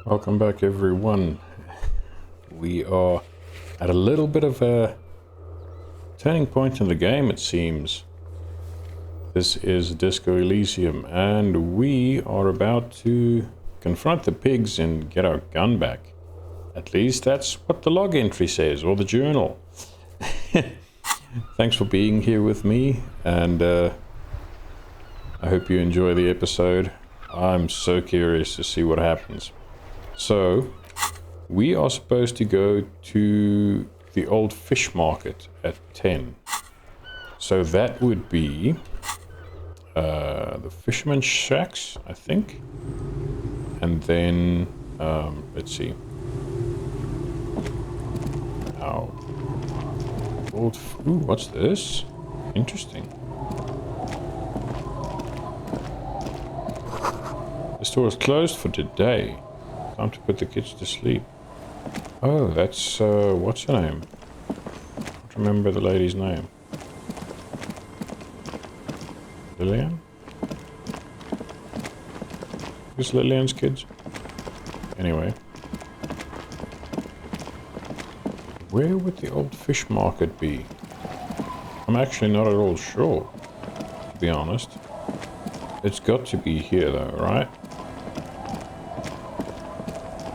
Welcome back, everyone. We are at a little bit of a turning point in the game, it seems. This is Disco Elysium, and we are about to confront the pigs and get our gun back. At least that's what the log entry says, or the journal. Thanks for being here with me, and I hope you enjoy the episode. I'm so curious to see what happens. So, we are supposed to go to the old fish market at 10. So that would be the fisherman's shacks, I think. And then, let's see. Ow. Ooh, what's this? Interesting. The store is closed for today. Time to put the kids to sleep. Oh, that's, what's her name? I can't remember the lady's name. Lillian? Who's Lillian's kids? Anyway. Where would the old fish market be? I'm actually not at all sure, to be honest. It's got to be here though, right?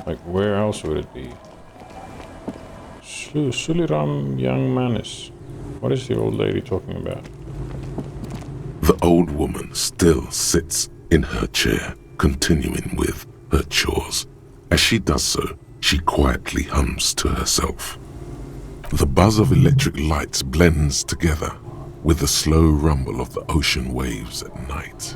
Like, where else would it be? Suliram young manis. What is the old lady talking about? The old woman still sits in her chair, continuing with her chores. As she does so, she quietly hums to herself. The buzz of electric lights blends together with the slow rumble of the ocean waves at night.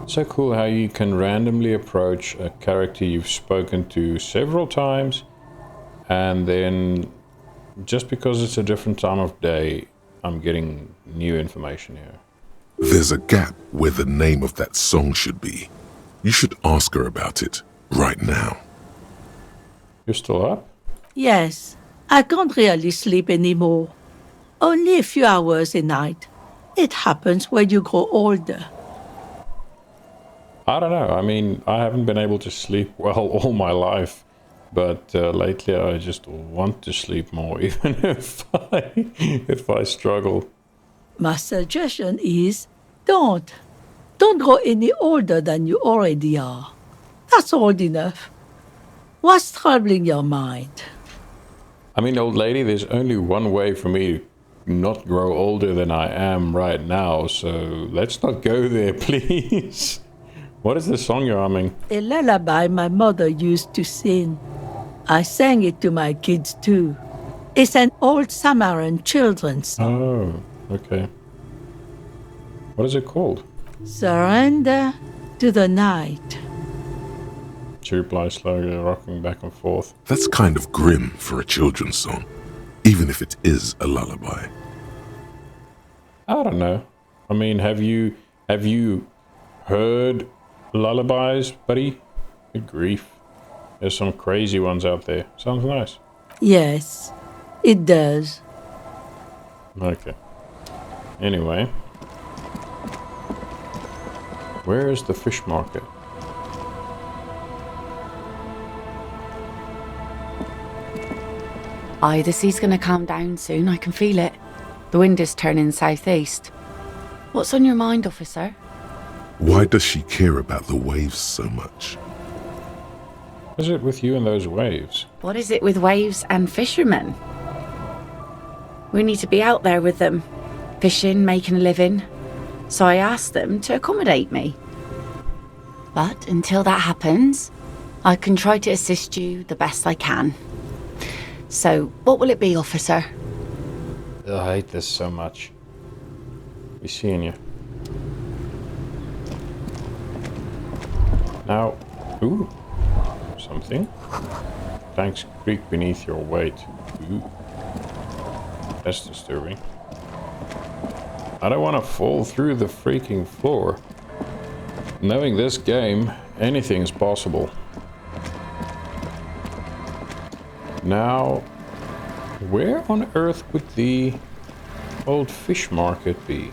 So cool how you can randomly approach a character you've spoken to several times, and then just because it's a different time of day, I'm getting new information here. There's a gap where the name of that song should be. You should ask her about it right now. You're still up? Yes, I can't really sleep anymore. Only a few hours a night. It happens when you grow older. I don't know. I mean, I haven't been able to sleep well all my life, but lately I just want to sleep more, even if I struggle. My suggestion is don't. Don't grow any older than you already are. That's old enough. What's troubling your mind? I mean, old lady, there's only one way for me to not grow older than I am right now, so let's not go there, please. What is the song you're humming? A lullaby my mother used to sing. I sang it to my kids too. It's an old Samaran children's song. Oh, okay. What is it called? Surrender to the night. She replies slowly, rocking back and forth. That's kind of grim for a children's song, even if it is a lullaby. I don't know. I mean, have you heard lullabies, buddy? Good grief. There's some crazy ones out there. Sounds nice. Yes, it does. Okay. Anyway. Where is the fish market? The sea's gonna calm down soon, I can feel it. The wind is turning southeast. What's on your mind, officer? Why does she care about the waves so much? What is it with you and those waves? What is it with waves and fishermen? We need to be out there with them, fishing, making a living. So I asked them to accommodate me. But until that happens, I can try to assist you the best I can. So, what will it be, officer? Ugh, I hate this so much. Be seeing you. Now, ooh, something. Tanks creak beneath your weight. Ooh. That's disturbing. I don't want to fall through the freaking floor. Knowing this game, anything's possible. Now, where on earth would the old fish market be?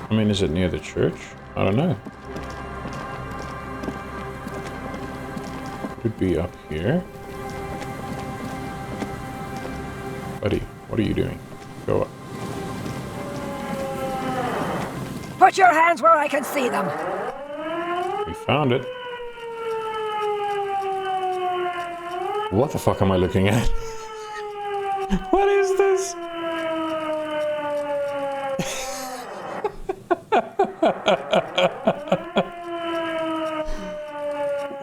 I mean, is it near the church? I don't know. Could be up here. Buddy, what are you doing? Go up. Put your hands where I can see them. We found it. What the fuck am I looking at? What is this?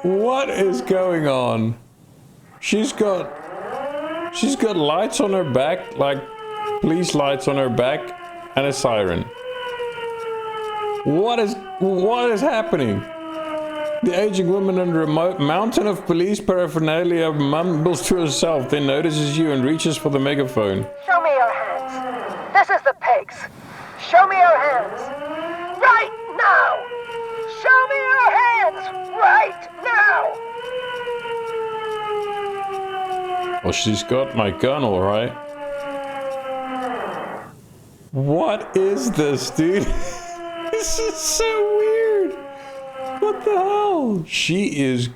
What is going on? She's got lights on her back, like police lights on her back, and a siren. What is happening? The aging woman under a mountain of police paraphernalia mumbles to herself, then notices you and reaches for the megaphone. Show me your hands. This is the pigs. Show me your hands. Right now! Show me your hands! Right now! Well, she's got my gun, all right. What is this, dude? This is so weird. What the hell? She is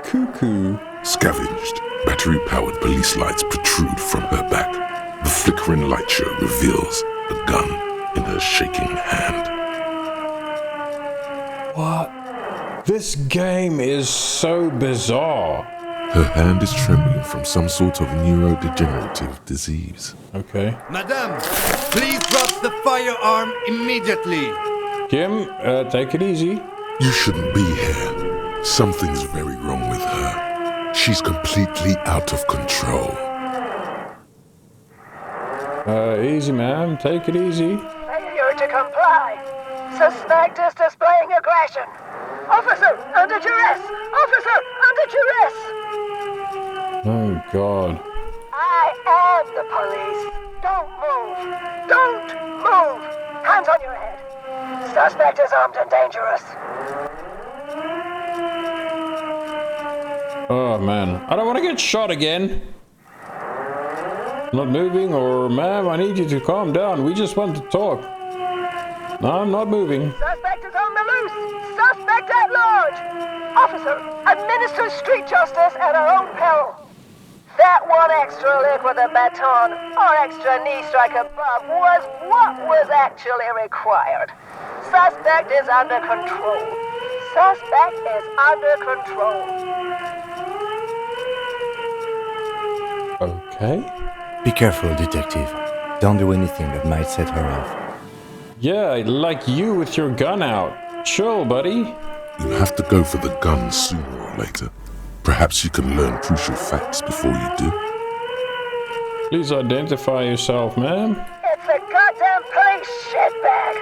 cuckoo. Scavenged, battery-powered police lights protrude from her back. The flickering light show reveals a gun in her shaking hand. What? This game is so bizarre. Her hand is trembling from some sort of neurodegenerative disease. Okay. Madame, please drop the firearm immediately. Kim, take it easy. You shouldn't be here. Something's very wrong with her. She's completely out of control. Easy, ma'am. Take it easy. Failure to comply. Suspect is displaying aggression. Officer, under duress! Officer, under duress! Oh, God. I am the police. Don't move. Don't move. Hands on your head. Suspect is armed and dangerous. Oh, man. I don't want to get shot again. Not moving, or ma'am, I need you to calm down. We just want to talk. No, I'm not moving. Suspect is on the loose. Suspect at large. Officer, administer street justice at our own peril. That one extra lick with a baton or extra knee strike above was what was actually required. Suspect is under control. Suspect is under control. Okay. Be careful, detective. Don't do anything that might set her off. Yeah, like you with your gun out. Chill, buddy. You have to go for the gun sooner or later. Perhaps you can learn crucial facts before you do. Please identify yourself, ma'am. It's a goddamn police shitbag.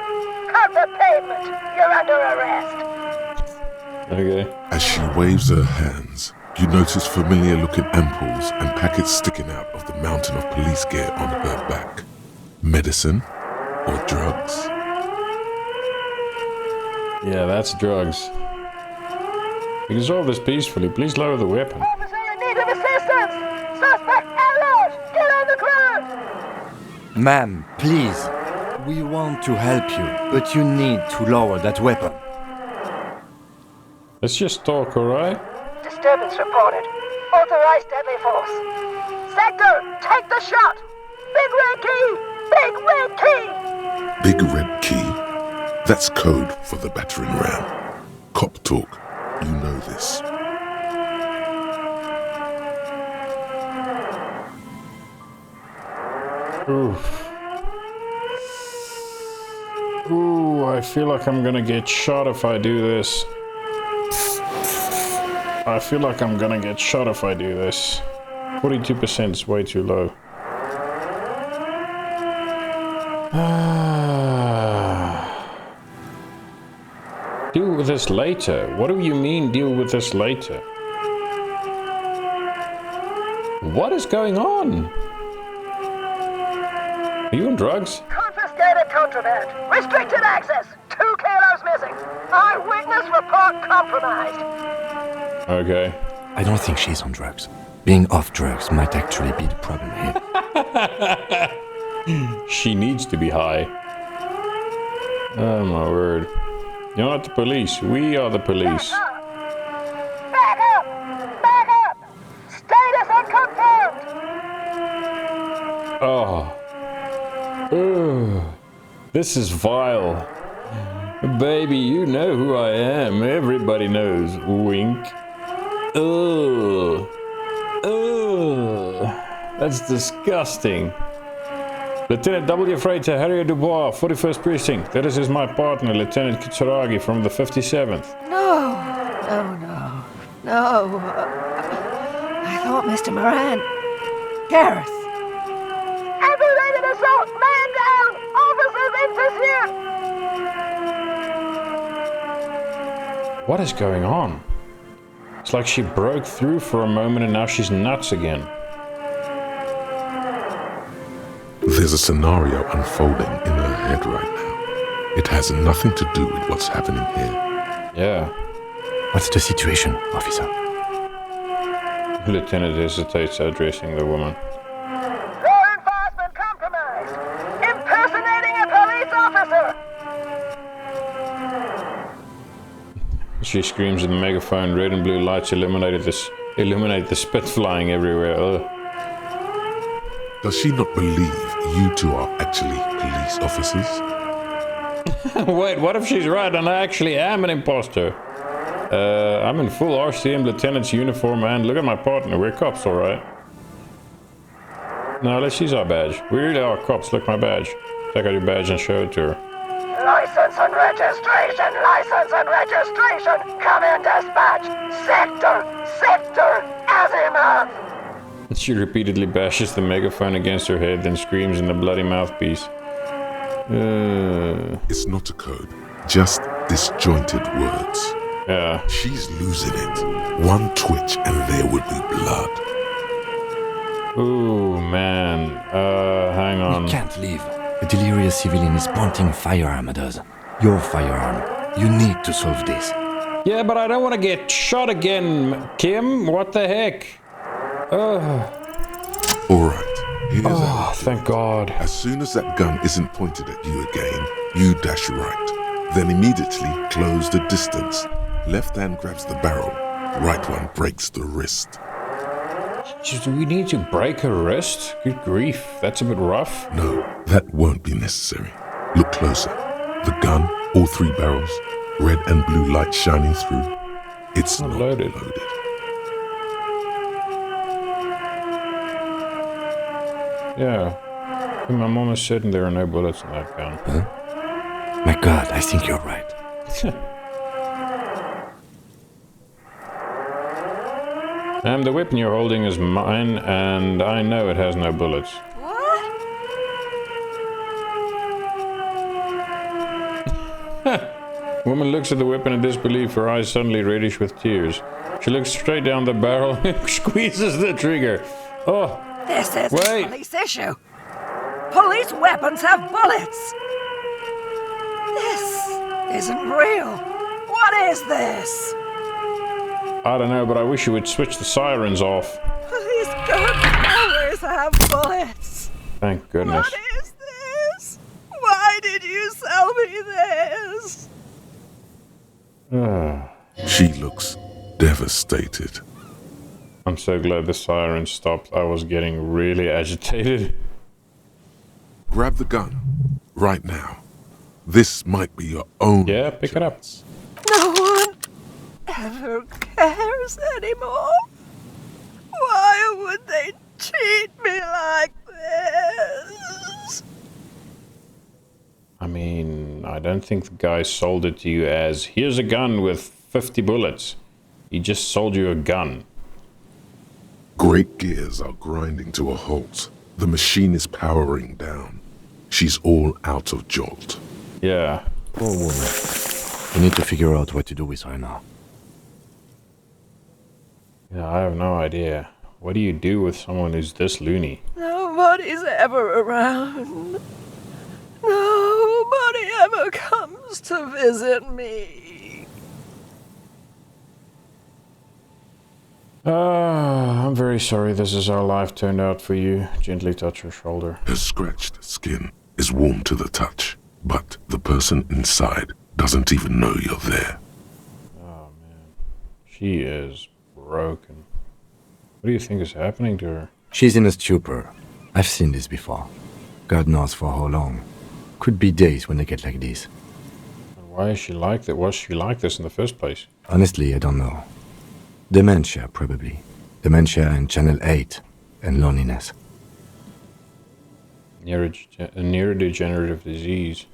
Cut the pavement. You're under arrest. Okay. As she waves her hands, you notice familiar-looking ampoules and packets sticking out of the mountain of police gear on her back. Medicine or drugs? Yeah, that's drugs. We can solve this peacefully. Please lower the weapon. Officer in need of assistance. Suspect at large. Get on the ground. Ma'am, please. We want to help you, but you need to lower that weapon. Let's just talk, alright? Disturbance reported. Authorized deadly force. Sector, take the shot. Big red key. Big red key. Big red key. That's code for the battering ram. Cop talk. You know this. Oof. Ooh, I feel like I'm gonna get shot if I do this. I feel like I'm gonna get shot if I do this. 42% is way too low. Deal with this later. What do you mean, deal with this later? What is going on? Are you on drugs? Confiscated contraband. Restricted access. 2 kilos missing. Eyewitness report compromised. Okay. I don't think she's on drugs. Being off drugs might actually be the problem here. She needs to be high. Oh my word. You're not the police. We are the police. Back up! Back Oh. Ugh. This is vile. Baby, you know who I am. Everybody knows. Wink. Ugh. Ugh. That's disgusting. Lieutenant W. Freighter Harrier Dubois, 41st Precinct. This is my partner, Lieutenant Kitsuragi from the 57th. No. I thought Mr. Moran. Gareth. Aggravated assault! Man down! Officers in pursuit! What is going on? It's like she broke through for a moment and now she's nuts again. There's a scenario unfolding in her head right now. It has nothing to do with what's happening here. Yeah. What's the situation, officer? Lieutenant hesitates addressing the woman. Law enforcement compromised! Impersonating a police officer! She screams at the megaphone. Red and blue lights illuminate the spit flying everywhere. Ugh. Does she not believe you two are actually police officers? Wait, what if she's right and I actually am an imposter? I'm in full RCM lieutenant's uniform and look at my partner. We're cops, alright? No, let's use our badge. We really are cops. Look, my badge. Take out your badge and show it to her. License and registration! License and registration! Come in, dispatch! Sector! Azimuth! She repeatedly bashes the megaphone against her head, then screams in the bloody mouthpiece. It's not a code, just disjointed words. Yeah. She's losing it. One twitch and there would be blood. Ooh, man. Hang on. We can't leave. The delirious civilian is pointing a firearm at us. Your firearm. You need to solve this. Yeah, but I don't want to get shot again, Kim. What the heck? Alright, here's Oh, thank God. As soon as that gun isn't pointed at you again, you dash right. Then immediately close the distance. Left hand grabs the barrel. Right one breaks the wrist. Do we need to break her wrist? Good grief, that's a bit rough. No, that won't be necessary. Look closer. The gun, all three barrels, red and blue light shining through. It's not loaded. Yeah. My mom is certain there are no bullets in that gun. Huh? My God, I think you're right. The weapon you're holding is mine, and I know it has no bullets. What? Woman looks at the weapon in disbelief, her eyes suddenly reddish with tears. She looks straight down the barrel and squeezes the trigger. Oh, This is wait. a police issue. Police weapons have bullets. This isn't real. What is this? I don't know, but I wish you would switch the sirens off. Police guns always have bullets. Thank goodness. What is this? Why did you sell me this? She looks devastated. I'm so glad the siren stopped. I was getting really agitated. Grab the gun. Right now. This might be your own. Yeah, pick it up. No one ever cares anymore. Why would they treat me like this? I mean, I don't think the guy sold it to you as, here's a gun with 50 bullets. He just sold you a gun. Great gears are grinding to a halt. The machine is powering down. She's all out of jolt. Yeah. Poor woman. We need to figure out what to do with her now. Yeah, I have no idea. What do you do with someone who's this loony? Nobody's ever around. Nobody ever comes to visit me. I'm very sorry this is how life turned out for you. Gently touch her shoulder. Her scratched skin is warm to the touch, but the person inside doesn't even know you're there. Oh, man. She is broken. What do you think is happening to her? She's in a stupor. I've seen this before. God knows for how long. Could be days when they get like this. Why is she like that? Was she like this in the first place? Honestly, I don't know. Dementia, probably. Dementia and Channel 8. And loneliness. Neurodegenerative disease.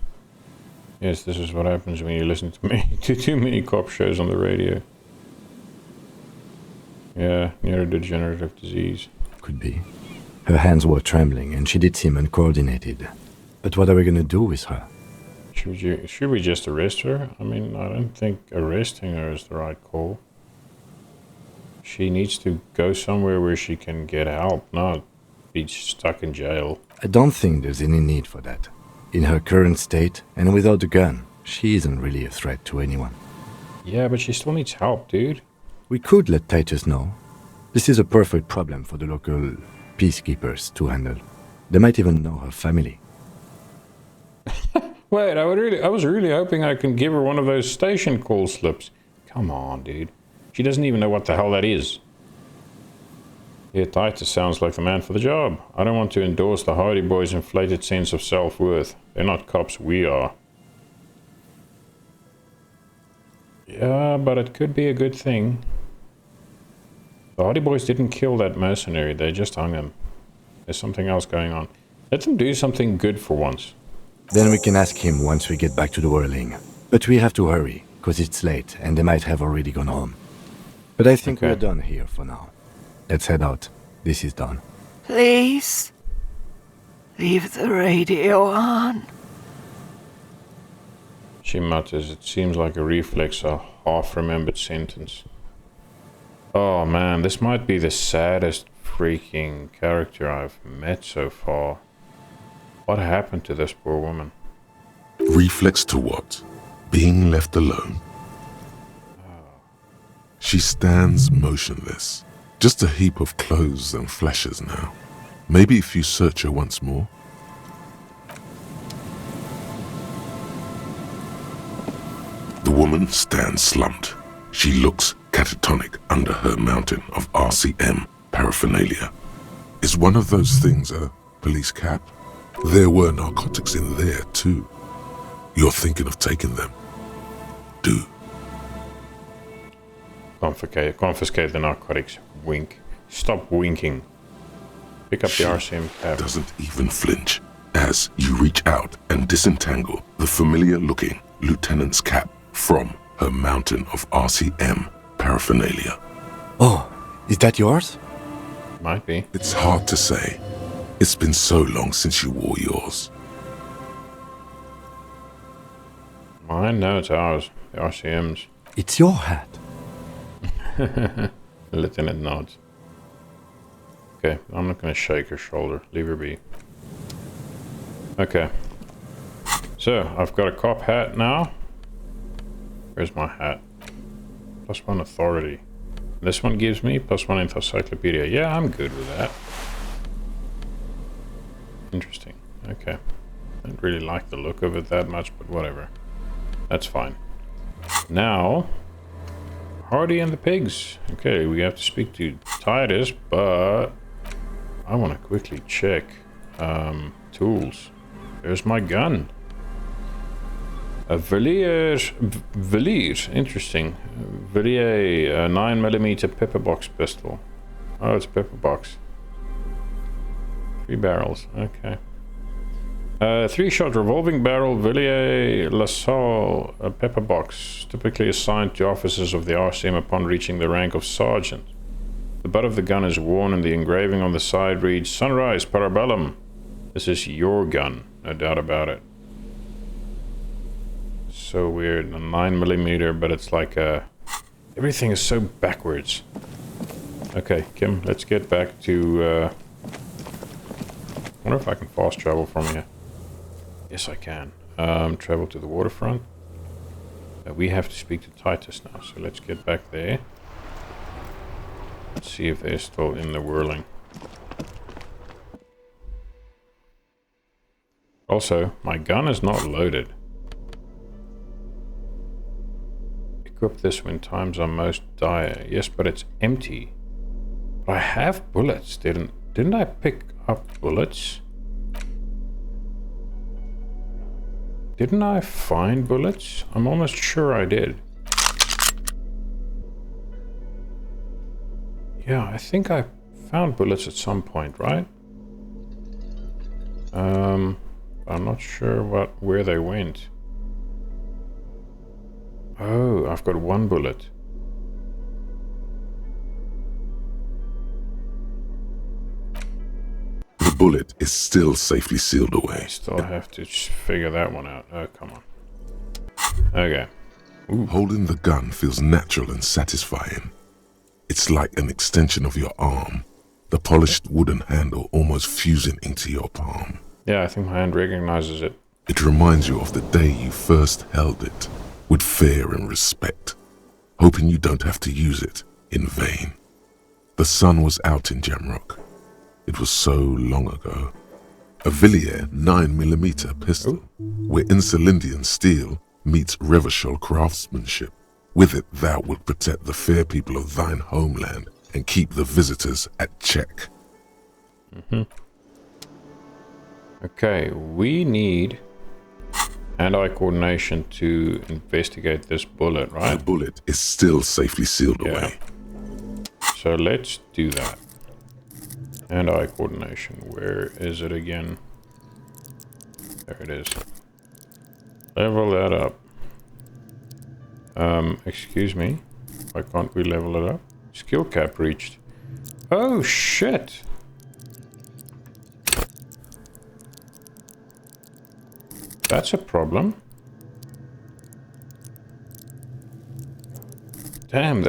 Yes, this is what happens when you listen to too many cop shows on the radio. Yeah, neurodegenerative disease. Could be. Her hands were trembling and she did seem uncoordinated. But what are we gonna do with her? Should we just arrest her? I mean, I don't think arresting her is the right call. She needs to go somewhere where she can get help, not be stuck in jail. I don't think there's any need for that. In her current state, and without a gun, she isn't really a threat to anyone. Yeah, but she still needs help, dude. We could let Titus know. This is a perfect problem for the local peacekeepers to handle. They might even know her family. Wait, I was really hoping I could give her one of those station call slips. Come on, dude. She doesn't even know what the hell that is. Yeah, Titus sounds like the man for the job. I don't want to endorse the Hardy Boys' inflated sense of self-worth. They're not cops, we are. Yeah, but it could be a good thing. The Hardy Boys didn't kill that mercenary, they just hung him. There's something else going on. Let them do something good for once. Then we can ask him once we get back to the whirling. But we have to hurry, because it's late and they might have already gone home. But I think we're done here for now. Let's head out. This is done. Please, leave the radio on. She mutters. It seems like a reflex, a half-remembered sentence. Oh man, this might be the saddest freaking character I've met so far. What happened to this poor woman? Reflex to what? Being left alone. She stands motionless, just a heap of clothes and fleshes now. Maybe if you search her once more. The woman stands slumped. She looks catatonic under her mountain of RCM paraphernalia. Is one of those things a police cap? There were narcotics in there too. You're thinking of taking them? Do. Confiscate the narcotics. Wink. Stop winking. Pick up the RCM cap. Doesn't even flinch as you reach out and disentangle the familiar-looking lieutenant's cap from her mountain of RCM paraphernalia. Oh, is that yours? Might be. It's hard to say. It's been so long since you wore yours. Mine? No, it's ours. The RCM's. It's your hat. The lieutenant nods. Okay, I'm not gonna shake her shoulder. Leave her be. Okay. So, I've got a cop hat now. Where's my hat? +1 authority. This one gives me +1 encyclopedia. Yeah, I'm good with that. Interesting. Okay. I don't really like the look of it that much, but whatever. That's fine. Now, Hardy and the pigs. Okay, we have to speak to Titus, but I want to quickly check tools. There's my gun. A Velier, interesting. Velier 9mm pepper box pistol. Oh, it's a pepper box. 3 barrels, okay. 3-shot revolving barrel Villiers LaSalle pepper box, typically assigned to officers of the RCM upon reaching the rank of sergeant. The butt of the gun is worn and the engraving on the side reads, Sunrise Parabellum. This is your gun, no doubt about it. So weird, a 9mm, but it's like everything is so backwards. Okay, Kim, let's get back to, I wonder if I can fast travel from here. Yes, I can. Travel to the waterfront. We have to speak to Titus now, so let's get back there. Let's see if they're still in the whirling. Also, my gun is not loaded. Equip this when times are most dire. Yes, but it's empty. But I have bullets. Didn't I pick up bullets. Didn't I find bullets? I'm almost sure I did. Yeah, I think I found bullets at some point, right? I'm not sure where they went. Oh, I've got one bullet. The bullet is still safely sealed away. I still have to figure that one out. Oh, come on. Okay. Ooh. Holding the gun feels natural and satisfying. It's like an extension of your arm, the polished wooden handle almost fusing into your palm. Yeah, I think my hand recognizes it. It reminds you of the day you first held it, with fear and respect, hoping you don't have to use it in vain. The sun was out in Jamrock. It was so long ago. A Villiers 9mm pistol, where Insulindian steel meets Revachol craftsmanship. With it thou wilt protect the fair people of thine homeland and keep the visitors at check. Okay, we need hand-eye coordination to investigate this bullet, right? The bullet is still safely sealed away. So let's do that. Hand-eye coordination, where is it again? There it is. Level that up. Excuse me. Why can't we level it up? Skill cap reached. Oh, shit! That's a problem. Damn,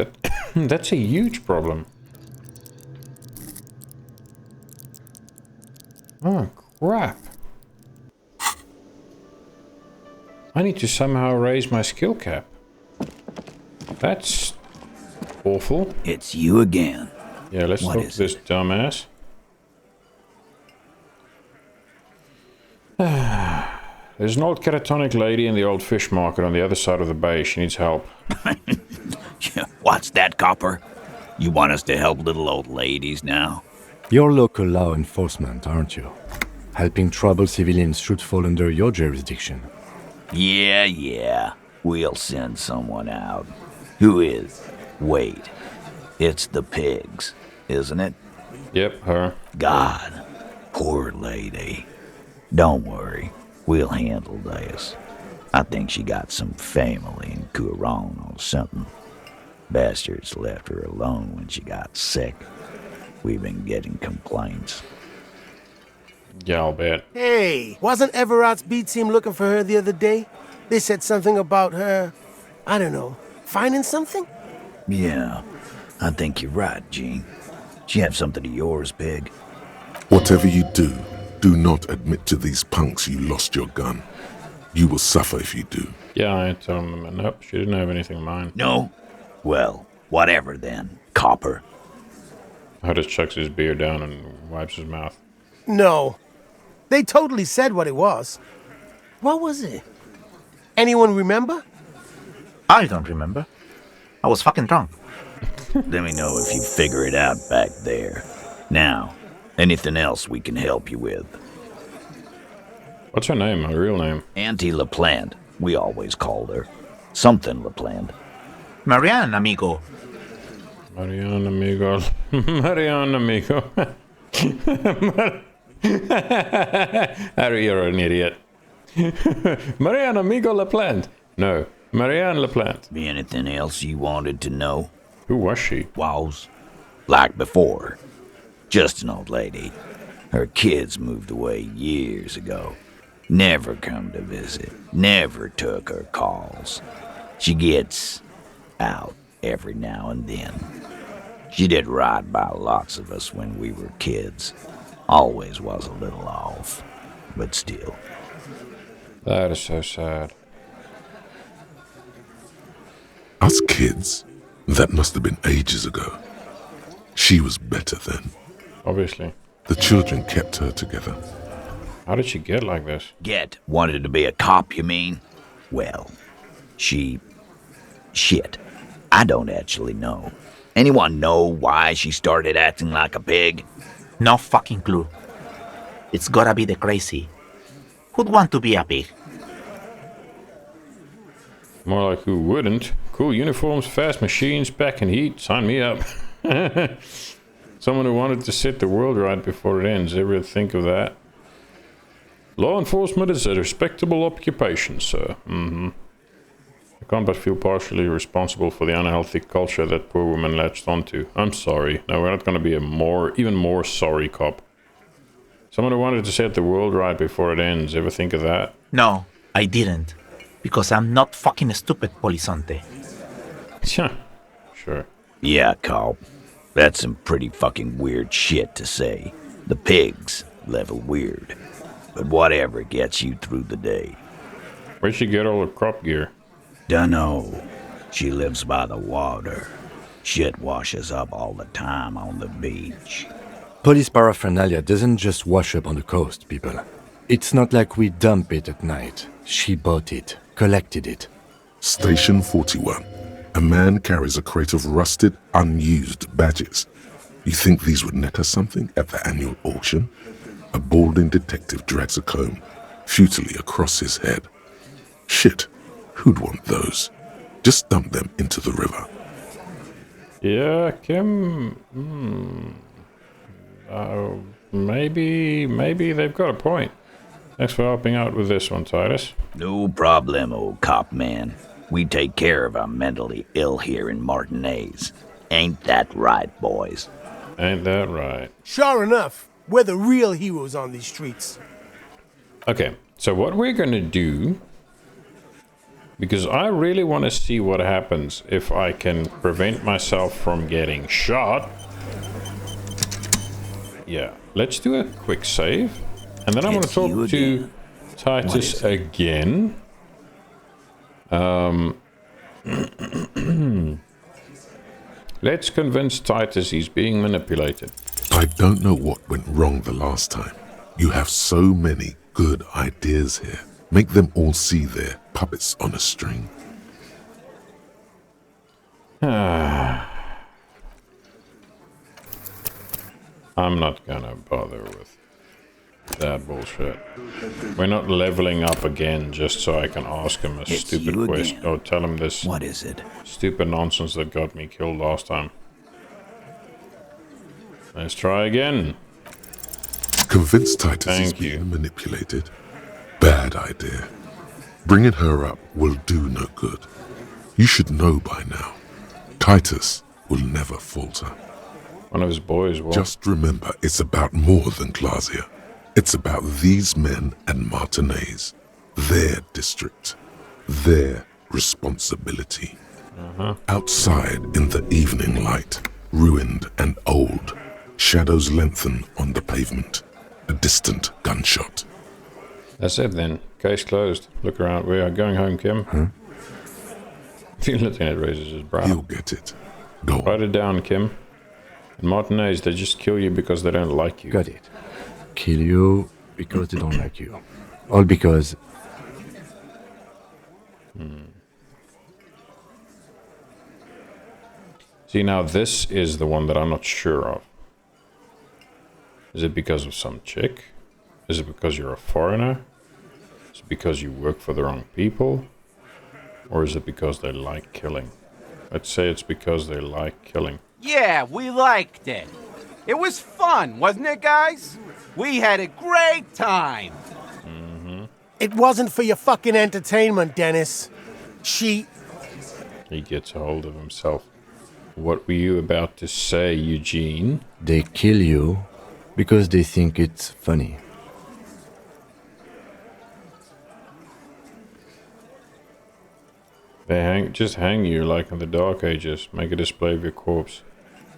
that's a huge problem. Oh, crap. I need to somehow raise my skill cap. That's awful. It's you again. Yeah, let's talk to this dumbass. There's an old catatonic lady in the old fish market on the other side of the bay. She needs help. What's that, Copper? You want us to help little old ladies now? You're local law enforcement, aren't you? Helping troubled civilians should fall under your jurisdiction. Yeah. We'll send someone out. Who is? Wait. It's the pigs, isn't it? Yep, her. God. Poor lady. Don't worry. We'll handle this. I think she got some family in Couron or something. Bastards left her alone when she got sick. We've been getting complaints. Yeah, I'll bet. Hey, wasn't Everard's B team looking for her the other day? They said something about her, I don't know, finding something? Yeah, I think you're right, Gene. She have something of yours, Pig? Whatever you do, do not admit to these punks you lost your gun. You will suffer if you do. Yeah, I told them. Nope, she didn't have anything of mine. No? Well, whatever then, Copper. I just chucks his beer down and wipes his mouth. No. They totally said what it was. What was it? Anyone remember? I don't remember. I was fucking drunk. Let me know if you figure it out back there. Now, anything else we can help you with? What's her name? Her real name? Auntie LaPlante, we always called her. Something LaPlante. Marianne, amigo. Marianne, amigo. Marianne, amigo. Harry, you're an idiot. Marianne, amigo LaPlante. No, Marianne LaPlante. Be anything else you wanted to know? Who was she? Was. Like before. Just an old lady. Her kids moved away years ago. Never come to visit. Never took her calls. She gets out every now and then. She did right by lots of us when we were kids. Always was a little off, but still. That is so sad. Us kids? That must have been ages ago. She was better then. Obviously. The children kept her together. How did she get like this? Wanted to be a cop, you mean? Well, shit. I don't actually know. Anyone know why she started acting like a pig? No fucking clue. It's gotta be the crazy. Who'd want to be a pig? More like who wouldn't. Cool uniforms, fast machines, packing heat. Sign me up. Someone who wanted to set the world right before it ends. Ever think of that? Law enforcement is a respectable occupation, sir. I can't but feel partially responsible for the unhealthy culture that poor woman latched onto. I'm sorry. No, we're not going to be even more sorry cop. Someone who wanted to set the world right before it ends. Ever think of that? No, I didn't. Because I'm not fucking stupid, Polizonte. Sure. Yeah, cop. That's some pretty fucking weird shit to say. The pigs level weird. But whatever gets you through the day. Where'd she get all her crop gear? Dunno. She lives by the water. Shit washes up all the time on the beach. Police paraphernalia doesn't just wash up on the coast, people. It's not like we dump it at night. She bought it, collected it. Station 41. A man carries a crate of rusted, unused badges. You think these would net her something at the annual auction? A balding detective drags a comb futilely across his head. Shit, who'd want those? Just dump them into the river. Yeah, Kim... maybe they've got a point. Thanks for helping out with this one, Titus. No problem, old cop man. We take care of our mentally ill here in Martinez. Ain't that right, boys? Ain't that right? Sure enough, we're the real heroes on these streets. Okay, so what we're gonna do, because I really want to see what happens if I can prevent myself from getting shot. Yeah, let's do a quick save, and then I'm gonna talk to Titus again. Let's convince Titus he's being manipulated. I don't know what went wrong the last time. You have so many good ideas here. Make them all see they're puppets on a string. I'm not gonna bother with that bullshit. We're not leveling up again just so I can ask him a stupid question or tell him this. What is it? Stupid nonsense that got me killed last time. Let's try again. Convince Titus he's being manipulated. Bad idea. Bringing her up will do no good. You should know by now. Titus will never falter. One of his boys will. Just remember, it's about more than Glacia. It's about these men and Martinez. Their district. Their responsibility. Outside in the evening light, ruined and old, shadows lengthen on the pavement. A distant gunshot. That's it then. Case closed. Look around. We are going home, Kim. The lieutenant raises his brow. You'll get it. Go on. Write it down, Kim. In Martinez, they just kill you because they don't like you. Got it. Kill you because they don't like you. All because... See, now this is the one that I'm not sure of. Is it because of some chick? Is it because you're a foreigner? Is it because you work for the wrong people? Or is it because they like killing? Let's say it's because they like killing. Yeah, we liked it. It was fun, wasn't it, guys? We had a great time. It wasn't for your fucking entertainment, Dennis. He gets a hold of himself. What were you about to say, Eugene? They kill you because they think it's funny. They just hang you like in the Dark Ages. Make a display of your corpse.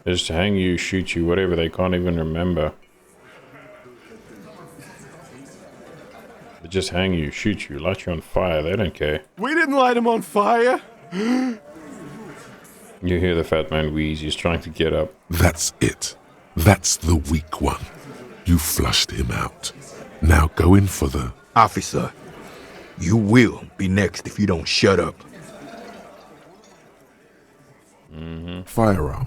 They just hang you, shoot you, whatever. They can't even remember. They just hang you, shoot you, light you on fire. They don't care. We didn't light him on fire. You hear the fat man wheeze. He's trying to get up. That's it. That's the weak one. You flushed him out. Now go in for the... Officer, you will be next if you don't shut up. Firearm.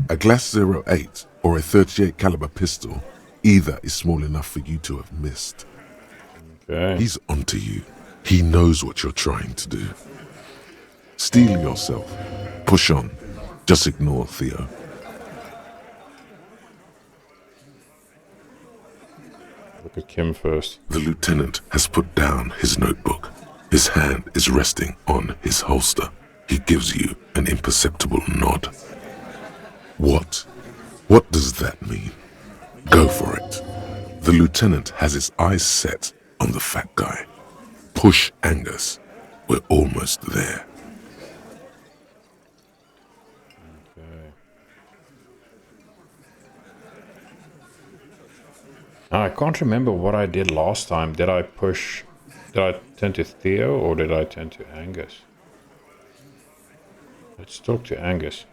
A Glass 08 or a .38 caliber pistol. either is small enough for you to have missed. Okay. He's onto you. He knows what you're trying to do. Steel yourself. Push on. Just ignore Theo. Look at Kim first. The lieutenant has put down his notebook. His hand is resting on his holster. He gives you an imperceptible nod. What? What does that mean? Go for it. The lieutenant has his eyes set on the fat guy. Push Angus. We're almost there. Okay. Now, I can't remember what I did last time. Did I tend to Theo or did I tend to Angus? Let's talk to Angus.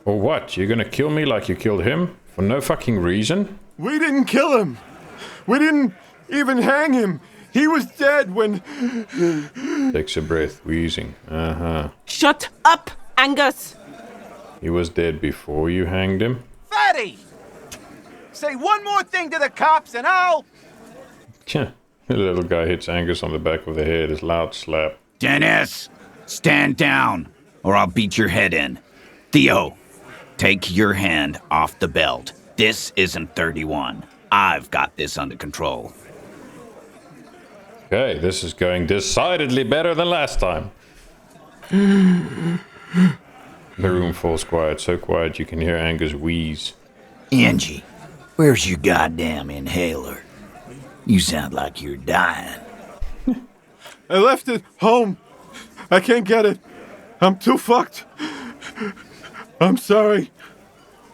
Or what? You're gonna kill me like you killed him? For no fucking reason? We didn't kill him. We didn't even hang him. He was dead when... Takes a breath, wheezing. Uh-huh. Shut up, Angus! He was dead before you hanged him? Fatty! Say one more thing to the cops and I'll... The little guy hits Angus on the back of the head. His loud slap. Dennis, stand down, or I'll beat your head in. Theo, take your hand off the belt. This isn't 31. I've got this under control. Okay, this is going decidedly better than last time. The room falls quiet, so quiet you can hear Angus wheeze. Angie, where's your goddamn inhaler? You sound like you're dying. I left it home. I can't get it. I'm too fucked. I'm sorry.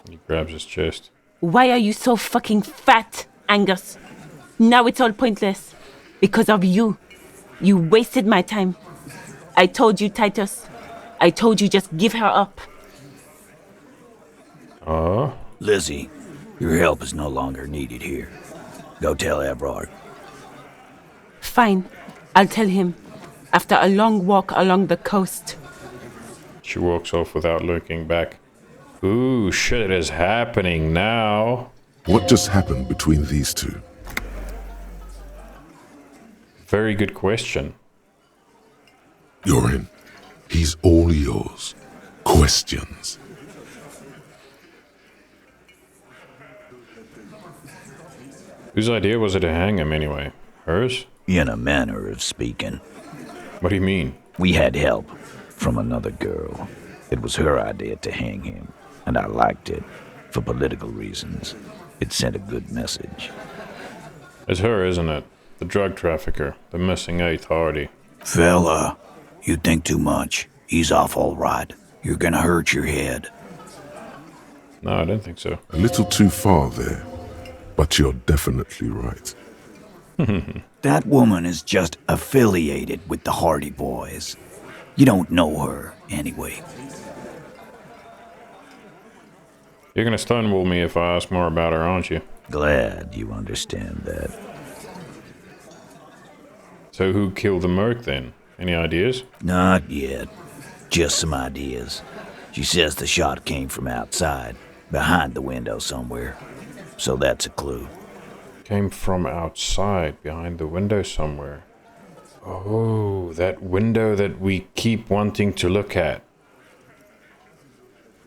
He grabs his chest. Why are you so fucking fat, Angus? Now it's all pointless. Because of you. You wasted my time. I told you, Titus. I told you just give her up. Lizzie, your help is no longer needed here. Go tell Everard. Fine. I'll tell him. After a long walk along the coast. She walks off without looking back. Ooh, shit is happening now. What just happened between these two? Very good question. You're in. He's all yours. Questions. Whose idea was it to hang him anyway? Hers? In a manner of speaking. What do you mean? We had help from another girl. It was her idea to hang him, and I liked it for political reasons. It sent a good message. It's her, isn't it? The drug trafficker, the missing eighth Hardy. Fella, you think too much. He's off all right. You're gonna hurt your head. No, I don't think so. A little too far there, but you're definitely right. That woman is just affiliated with the Hardy Boys. You don't know her, anyway. You're gonna stonewall me if I ask more about her, aren't you? Glad you understand that. So who killed the merc then? Any ideas? Not yet. Just some ideas. She says the shot came from outside, behind the window somewhere. So that's a clue. Came from outside, behind the window somewhere. Oh, that window that we keep wanting to look at.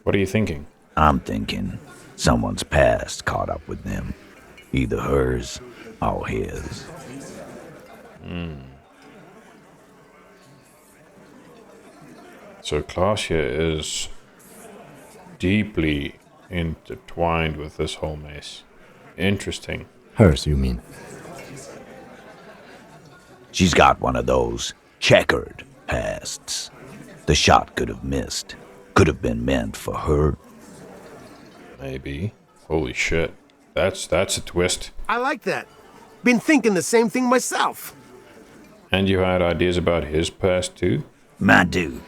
What are you thinking? I'm thinking someone's past caught up with them. Either hers or his. So Klaasje is deeply intertwined with this whole mess. Interesting. Hers, you mean? She's got one of those checkered pasts. The shot could have missed. Could have been meant for her. Maybe. Holy shit. That's a twist. I like that. Been thinking the same thing myself. And you had ideas about his past too? My dude.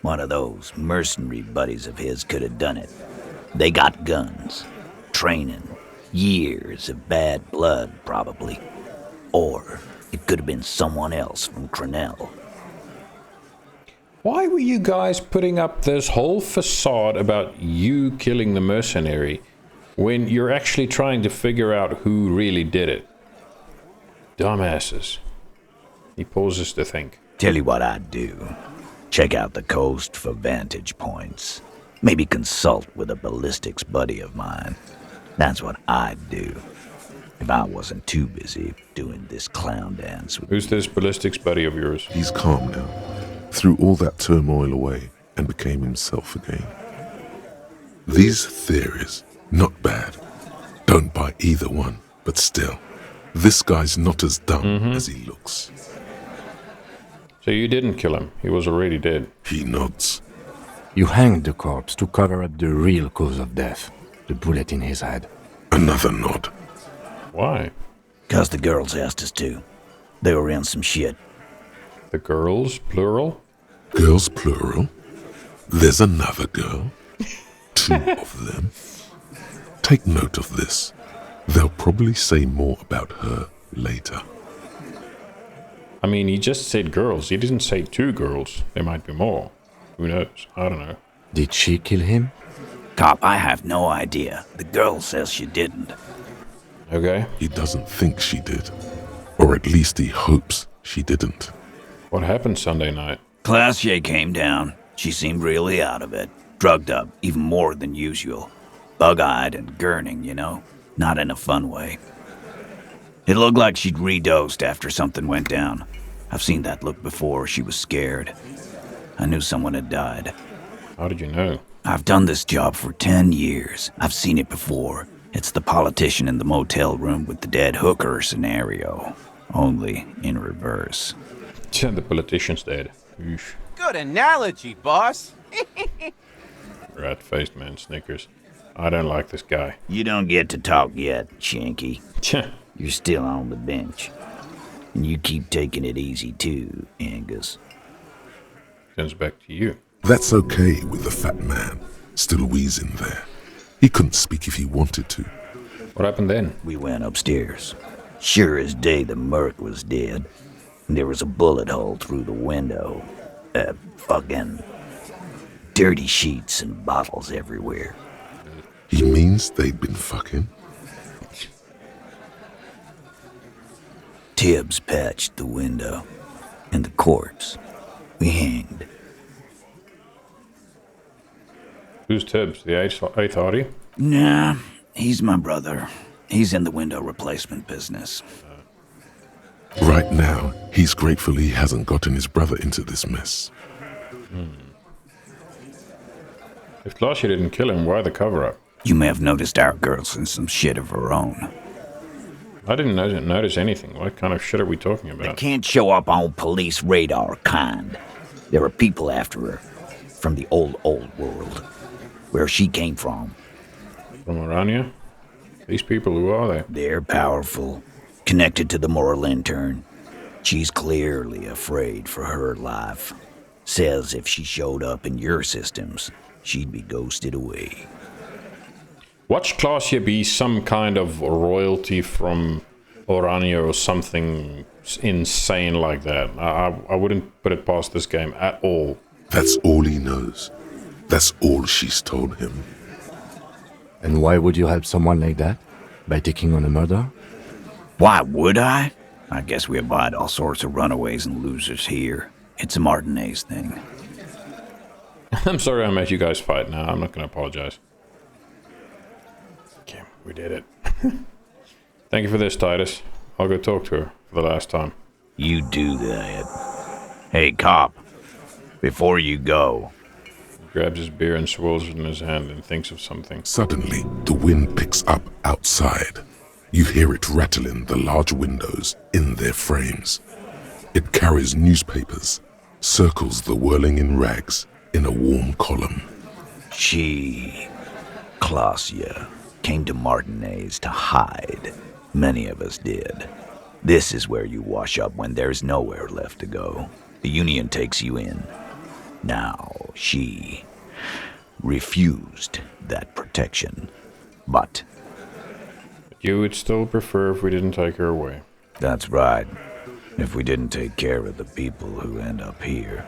One of those mercenary buddies of his could have done it. They got guns, training, years of bad blood, probably. Or it could have been someone else from Crenell. Why were you guys putting up this whole facade about you killing the mercenary when you're actually trying to figure out who really did it. Dumbasses. He pauses to think. Tell you what I'd do. Check out the coast for vantage points. Maybe consult with a ballistics buddy of mine. That's what I'd do. If I wasn't too busy doing this clown dance with... Who's this ballistics buddy of yours? He's calm now, threw all that turmoil away, and became himself again. These theories, not bad. Don't buy either one, but still, this guy's not as dumb as he looks. So you didn't kill him. He was already dead. He nods. You hanged the corpse to cover up the real cause of death, the bullet in his head. Another nod. Why? 'Cause the girls asked us to. They were in some shit. The girls, plural? Girls, plural? There's another girl? 2 of them? Take note of this. They'll probably say more about her later. I mean, he just said girls. He didn't say 2 girls. There might be more. Who knows? I don't know. Did she kill him? Cop, I have no idea. The girl says she didn't. Okay. He doesn't think she did. Or at least he hopes she didn't. What happened Sunday night? Classier came down. She seemed really out of it. Drugged up, even more than usual. Bug-eyed and gurning, you know? Not in a fun way. It looked like she'd redosed after something went down. I've seen that look before. She was scared. I knew someone had died. How did you know? I've done this job for 10 years. I've seen it before. It's the politician in the motel room with the dead hooker scenario. Only in reverse. The politician's dead. Oof. Good analogy, boss. Rat-faced man snickers. I don't like this guy. You don't get to talk yet, Shanky. You're still on the bench. And you keep taking it easy too, Angus. Turns back to you. That's okay with the fat man, still wheezing there. He couldn't speak if he wanted to. What happened then? We went upstairs. Sure as day the Merc was dead. There was a bullet hole through the window. Fucking dirty sheets and bottles everywhere. He means they'd been fucking? Tibbs patched the window. And the corpse. We hanged. Who's Tibbs? The eighth Hardy? Nah, he's my brother. He's in the window replacement business. Right now, he's grateful he hasn't gotten his brother into this mess. If Claudia didn't kill him, why the cover-up? You may have noticed our girl's in some shit of her own. I didn't notice anything. What kind of shit are we talking about? They can't show up on police radar kind. There are people after her. From the old world. Where she came from. From Oranje? These people, who are they? They're powerful. Connected to the moral intern. She's clearly afraid for her life. Says if she showed up in your systems, she'd be ghosted away. Watch Claudia be some kind of royalty from Oranje or something insane like that. I wouldn't put it past this game at all. That's all he knows. That's all she's told him. And why would you help someone like that? By taking on a murder? Why would I? I guess we abide all sorts of runaways and losers here. It's a Martinez thing. I'm sorry I made you guys fight. No, I'm not going to apologize. Okay, we did it. Thank you for this, Titus. I'll go talk to her for the last time. You do that. Hey, cop. Before you go... He grabs his beer and swirls it in his hand and thinks of something. Suddenly, the wind picks up outside. You hear it rattling the large windows in their frames. It carries newspapers, circles the whirling in rags in a warm column. She, Claudia, came to Martinez to hide. Many of us did. This is where you wash up when there's nowhere left to go. The Union takes you in. Now, she refused that protection. But you would still prefer if we didn't take her away. That's right. If we didn't take care of the people who end up here,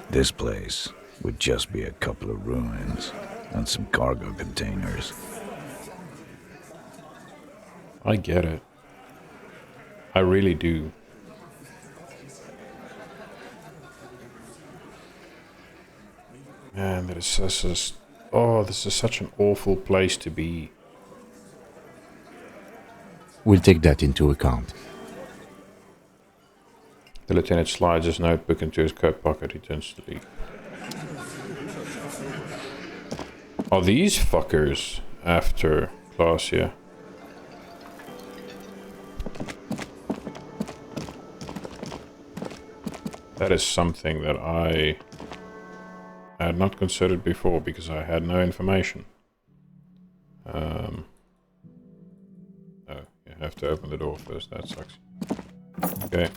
this place would just be a couple of ruins and some cargo containers. I get it. I really do. Man, this is such an awful place to be. We'll take that into account. The lieutenant slides his notebook into his coat pocket. He turns to leave. Are these fuckers after class here? That is something that I had not considered before because I had no information. Oh, you have to open the door first. That sucks. Okay.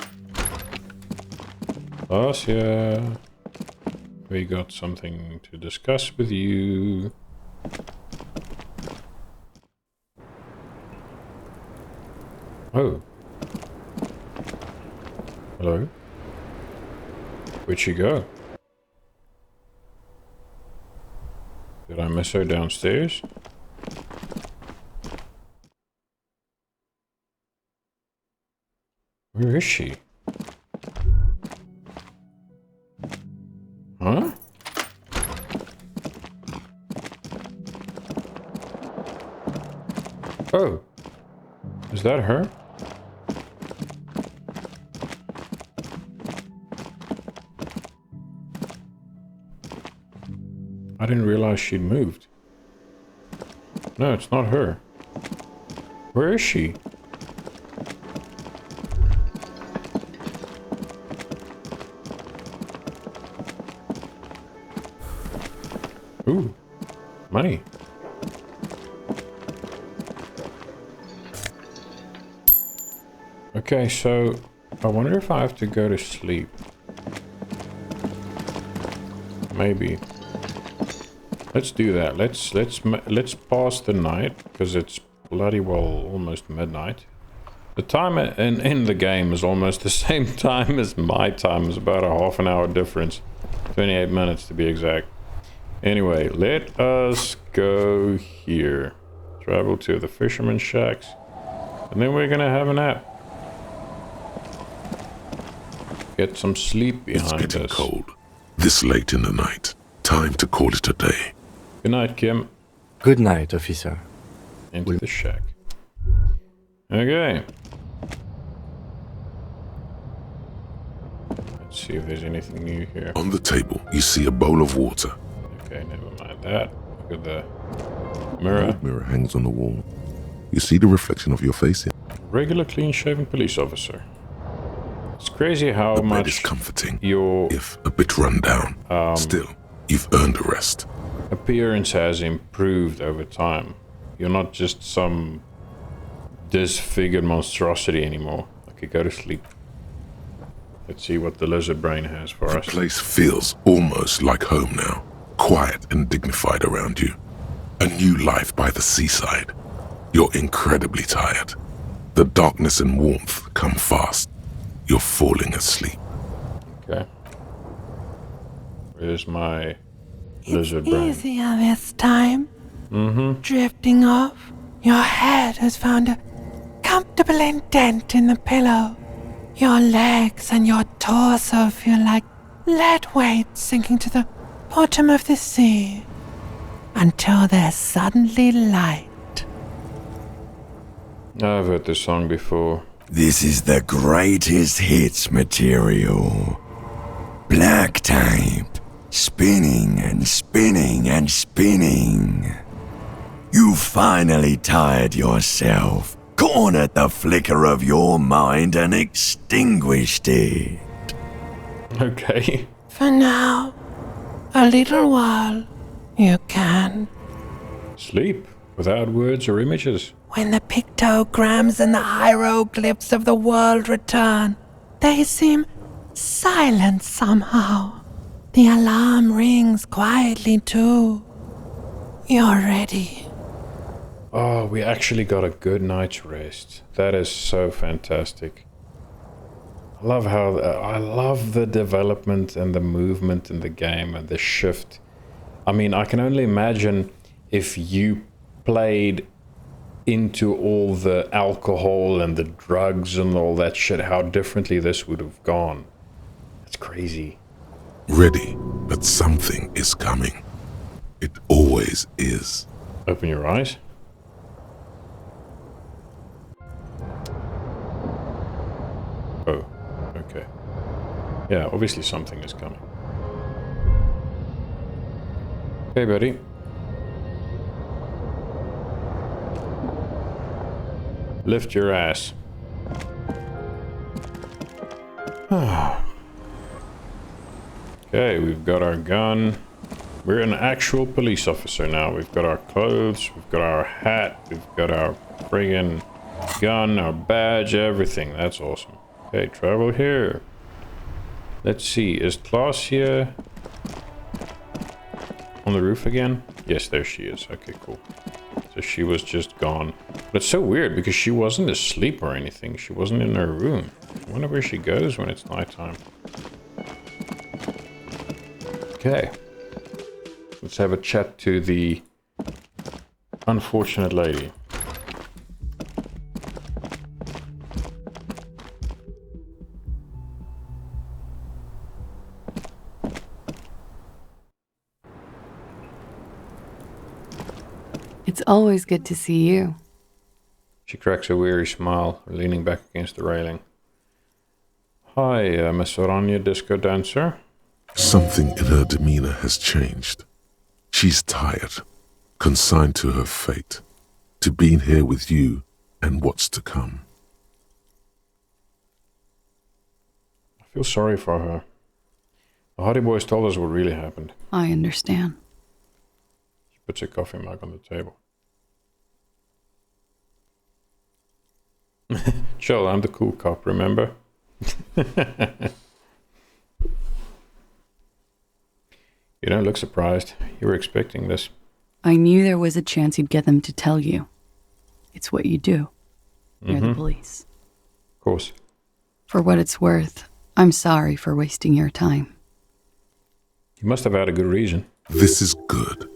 Lasia, we got something to discuss with you. Oh. Hello? Where'd she go? Did I miss her downstairs? Where is she? Huh? Oh. Is that her? I didn't realize she'd moved. No, it's not her. Where is she? Ooh, money. Okay, so I wonder if I have to go to sleep. Maybe. Let's do that. Let's pass the night because it's bloody well almost midnight. The time in the game is almost the same time as my time. It's about a half an hour difference. 28 minutes to be exact. Anyway, let us go here. Travel to the fisherman's shacks. And then we're gonna have a nap. Get some sleep behind us. It's getting cold. This late in the night. Time to call it a day. Good night, Kim. Good night, officer. Into the shack. Okay. Let's see if there's anything new here. On the table, you see a bowl of water. Okay, never mind that. Look at the mirror. An old mirror hangs on the wall. You see the reflection of your face in. Regular clean-shaven police officer. It's crazy how the much bed is comforting, your if a bit run down. Still, you've earned a rest. Appearance has improved over time. You're not just some disfigured monstrosity anymore. Okay, go to sleep. Let's see what the lizard brain has for us. The place feels almost like home now. Quiet and dignified around you. A new life by the seaside. You're incredibly tired. The darkness and warmth come fast. You're falling asleep. Okay. Where's my lizard brain? Easier this time. Mm-hmm. Drifting off, your head has found a comfortable indent in the pillow. Your legs and your torso feel like lead weights sinking to the bottom of the sea until they're suddenly light. I've heard this song before. This is the greatest hits material. Black tape. Spinning and spinning and spinning. You finally tired yourself, cornered the flicker of your mind and extinguished it. Okay. For now, a little while, you can. Sleep without words or images. When the pictograms and the hieroglyphs of the world return, they seem silent somehow. The alarm rings quietly too. You're ready. Oh, we actually got a good night's rest. That is so fantastic. I love the development and the movement in the game and the shift. I mean, I can only imagine if you played into all the alcohol and the drugs and all that shit, how differently this would have gone. That's crazy. Ready, but something is coming. It always is. Open your eyes. Oh, okay. Yeah, obviously something is coming. Hey, buddy. Lift your ass. Okay, we've got our gun. We're an actual police officer now. We've got our clothes, we've got our hat, we've got our friggin' gun, our badge, everything. That's awesome. Okay, travel here. Let's see, is Klaus here? On the roof again? Yes, there she is. Okay, cool. So she was just gone. But it's so weird because she wasn't asleep or anything. She wasn't in her room. I wonder where she goes when it's nighttime. Okay. Let's have a chat to the unfortunate lady. It's always good to see you. She cracks a weary smile, leaning back against the railing. Hi, Miss Oranje, disco dancer. Something in her demeanor has changed. She's tired, consigned to her fate, to being here with you and what's to come. I feel sorry for her. The Hardy Boys told us what really happened. I understand. She puts her coffee mug on the table. Chill, I'm the cool cop, remember? You don't look surprised. You were expecting this. I knew there was a chance you'd get them to tell you. It's what you do. You're the police. Of course. For what it's worth, I'm sorry for wasting your time. You must have had a good reason. This is good.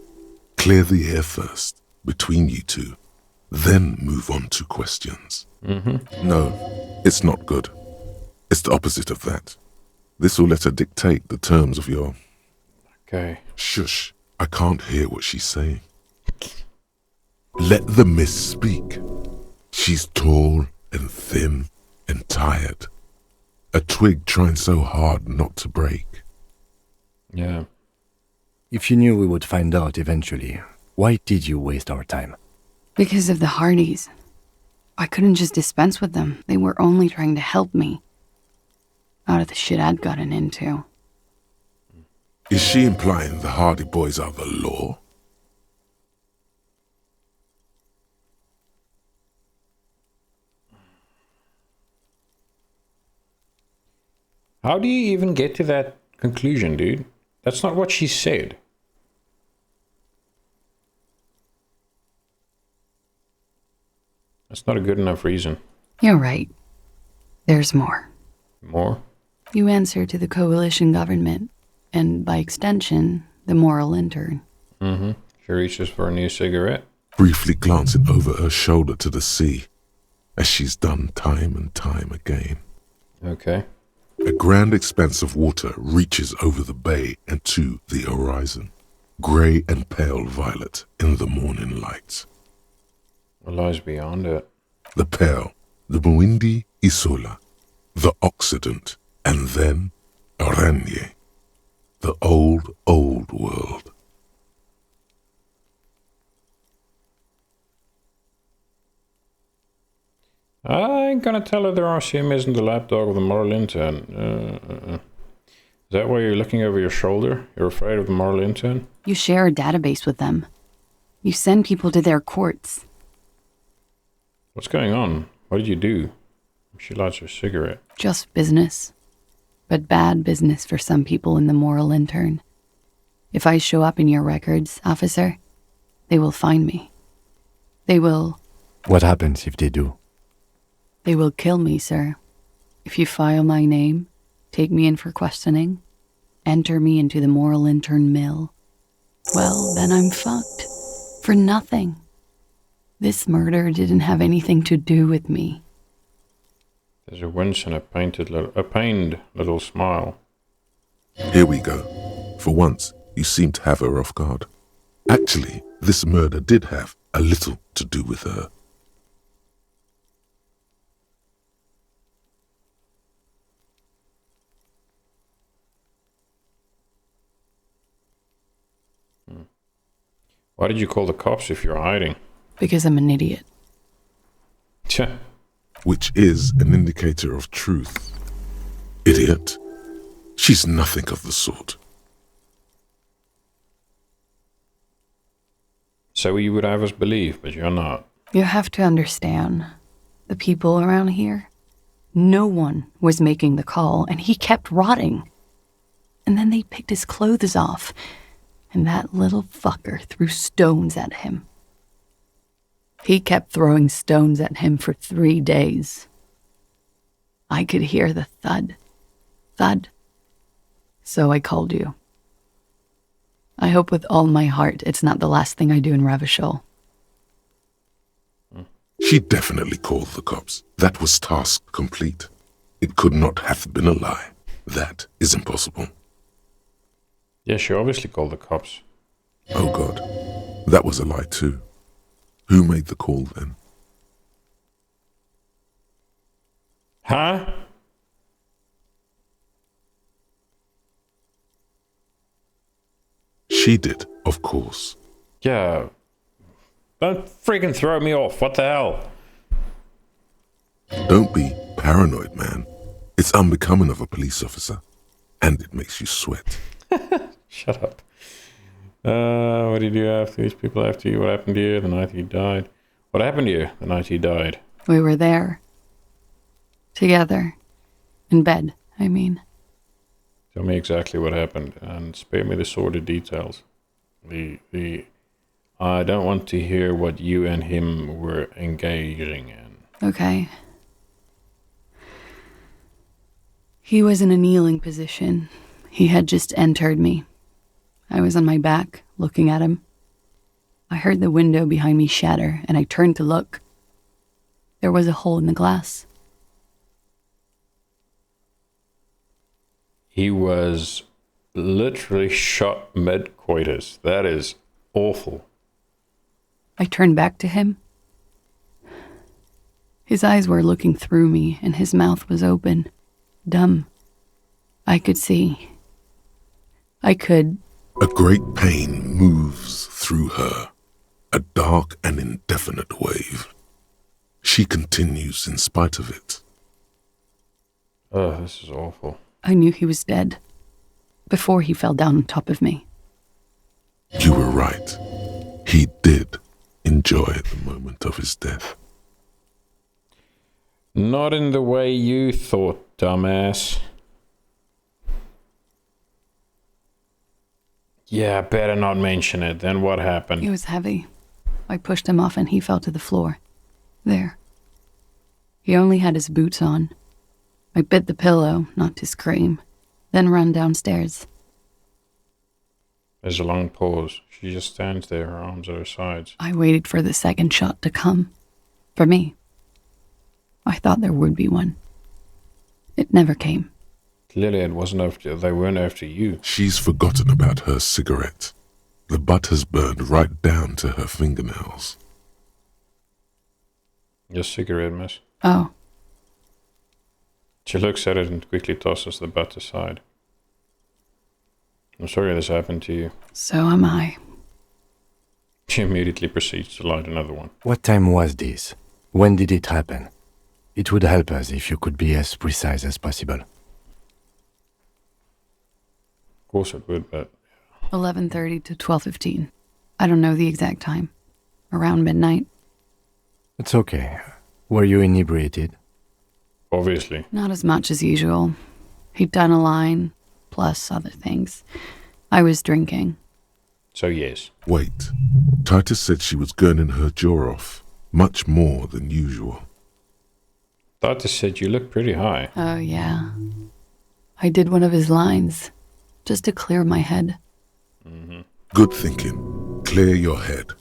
Clear the air first, between you two. Then move on to questions. No, it's not good. It's the opposite of that. This will let her dictate the terms of your... Okay. Shush, I can't hear what she's saying. Let the miss speak. She's tall and thin and tired. A twig trying so hard not to break. Yeah. If you knew we would find out eventually, why did you waste our time? Because of the Hardys. I couldn't just dispense with them. They were only trying to help me. Out of the shit I'd gotten into. Is she implying the Hardy Boys are the law? How do you even get to that conclusion, dude? That's not what she said. That's not a good enough reason. You're right. There's more. More? You answer to the coalition government, and by extension, the moral intern. She reaches for a new cigarette. Briefly glancing over her shoulder to the sea, as she's done time and time again. Okay. A grand expanse of water reaches over the bay and to the horizon, grey and pale violet in the morning light. What lies beyond it? The Pearl, the Muindi Isola, the Occident, and then Oranje, the old, old world. I ain't gonna tell her the RCM isn't the lapdog of the moral intern. Is that why you're looking over your shoulder? You're afraid of the moral intern? You share a database with them. You send people to their courts. What's going on? What did you do? She lights her cigarette. Just business. But bad business for some people in the moral intern. If I show up in your records, officer, they will find me. They will... What happens if they do? They will kill me, sir. If you file my name, take me in for questioning, enter me into the moral intern mill, well, then I'm fucked. For nothing. This murder didn't have anything to do with me. There's a wince and a pained little smile. Here we go. For once, you seem to have her off guard. Actually, this murder did have a little to do with her. Why did you call the cops if you're hiding? Because I'm an idiot. Tja. Which is an indicator of truth. Idiot. She's nothing of the sort. So you would have us believe, but you're not. You have to understand, the people around here, no one was making the call, and he kept rotting. And then they picked his clothes off, and that little fucker threw stones at him. He kept throwing stones at him for 3 days. I could hear the thud, thud. So I called you. I hope with all my heart it's not the last thing I do in Ravishol. She definitely called the cops. That was task complete. It could not have been a lie. That is impossible. Yeah, she obviously called the cops. Oh God, that was a lie too. Who made the call then? Huh? She did, of course. Yeah. Don't freaking throw me off. What the hell? Don't be paranoid, man. It's unbecoming of a police officer. And it makes you sweat. Shut up. What did you do after these people after you? What happened to you the night he died? What happened to you the night he died? We were there. Together. In bed, I mean. Tell me exactly what happened and spare me the sordid details. I don't want to hear what you and him were engaging in. Okay. He was in a kneeling position. He had just entered me. I was on my back, looking at him. I heard the window behind me shatter, and I turned to look. There was a hole in the glass. He was literally shot mid-coitus. That is awful. I turned back to him. His eyes were looking through me, and his mouth was open, dumb. I could see. I could. A great pain moves through her, a dark and indefinite wave. She continues in spite of it. Oh, this is awful. I knew he was dead before he fell down on top of me. You were right. He did enjoy the moment of his death. Not in the way you thought, dumbass. Yeah, better not mention it. Then what happened? He was heavy. I pushed him off and he fell to the floor. There. He only had his boots on. I bit the pillow, not to scream, then ran downstairs. There's a long pause. She just stands there, her arms at her sides. I waited for the second shot to come. For me. I thought there would be one. It never came. Clearly it wasn't after, they weren't after you. She's forgotten about her cigarette. The butt has burned right down to her fingernails. Your cigarette, miss. Oh. She looks at it and quickly tosses the butt aside. I'm sorry this happened to you. So am I. She immediately proceeds to light another one. What time was this? When did it happen? It would help us if you could be as precise as possible. Of course it would, but... 11:30 to 12:15. I don't know the exact time. Around midnight. It's okay. Were you inebriated? Obviously. Not as much as usual. He'd done a line, plus other things. I was drinking. So yes. Wait. Titus said she was gurning her jaw off. Much more than usual. Titus said you look pretty high. Oh, yeah. I did one of his lines, just to clear my head. Good thinking. Clear your head.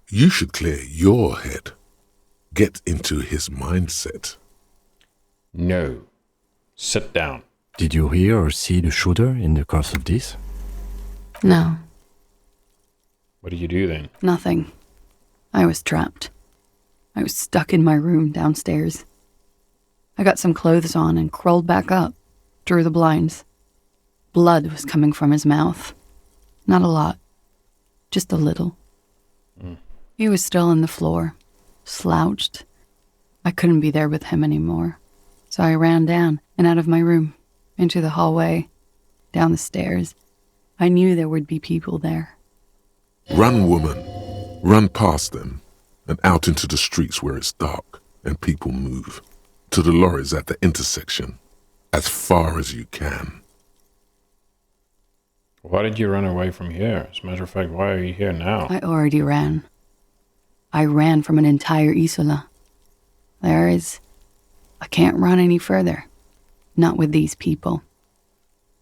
You should clear your head. Get into his mindset. No. Sit down. Did you hear or see the shooter in the course of this? No, What do you do then? nothing. I was trapped. I was stuck in my room downstairs. I got some clothes on and crawled back up, drew the blinds. Blood was coming from his mouth. Not a lot, just a little. He was still on the floor, slouched. I couldn't be there with him anymore. So I ran down and out of my room, into the hallway, down the stairs. I knew there would be people there. Run, woman. Run past them and out into the streets where it's dark and people move. To the lorries at the intersection. As far as you can. Why did you run away from here? As a matter of fact, why are you here now? I already ran. I ran from an entire Isola. I can't run any further. Not with these people.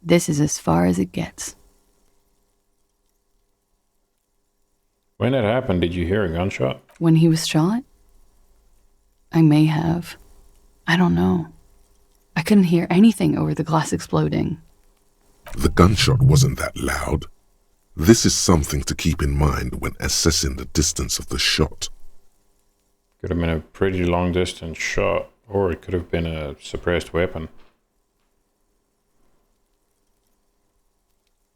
This is as far as it gets. When it happened, did you hear a gunshot? When he was shot? I may have. I don't know. I couldn't hear anything over the glass exploding. The gunshot wasn't that loud. This is something to keep in mind when assessing the distance of the shot. Could have been a pretty long distance shot, or it could have been a suppressed weapon.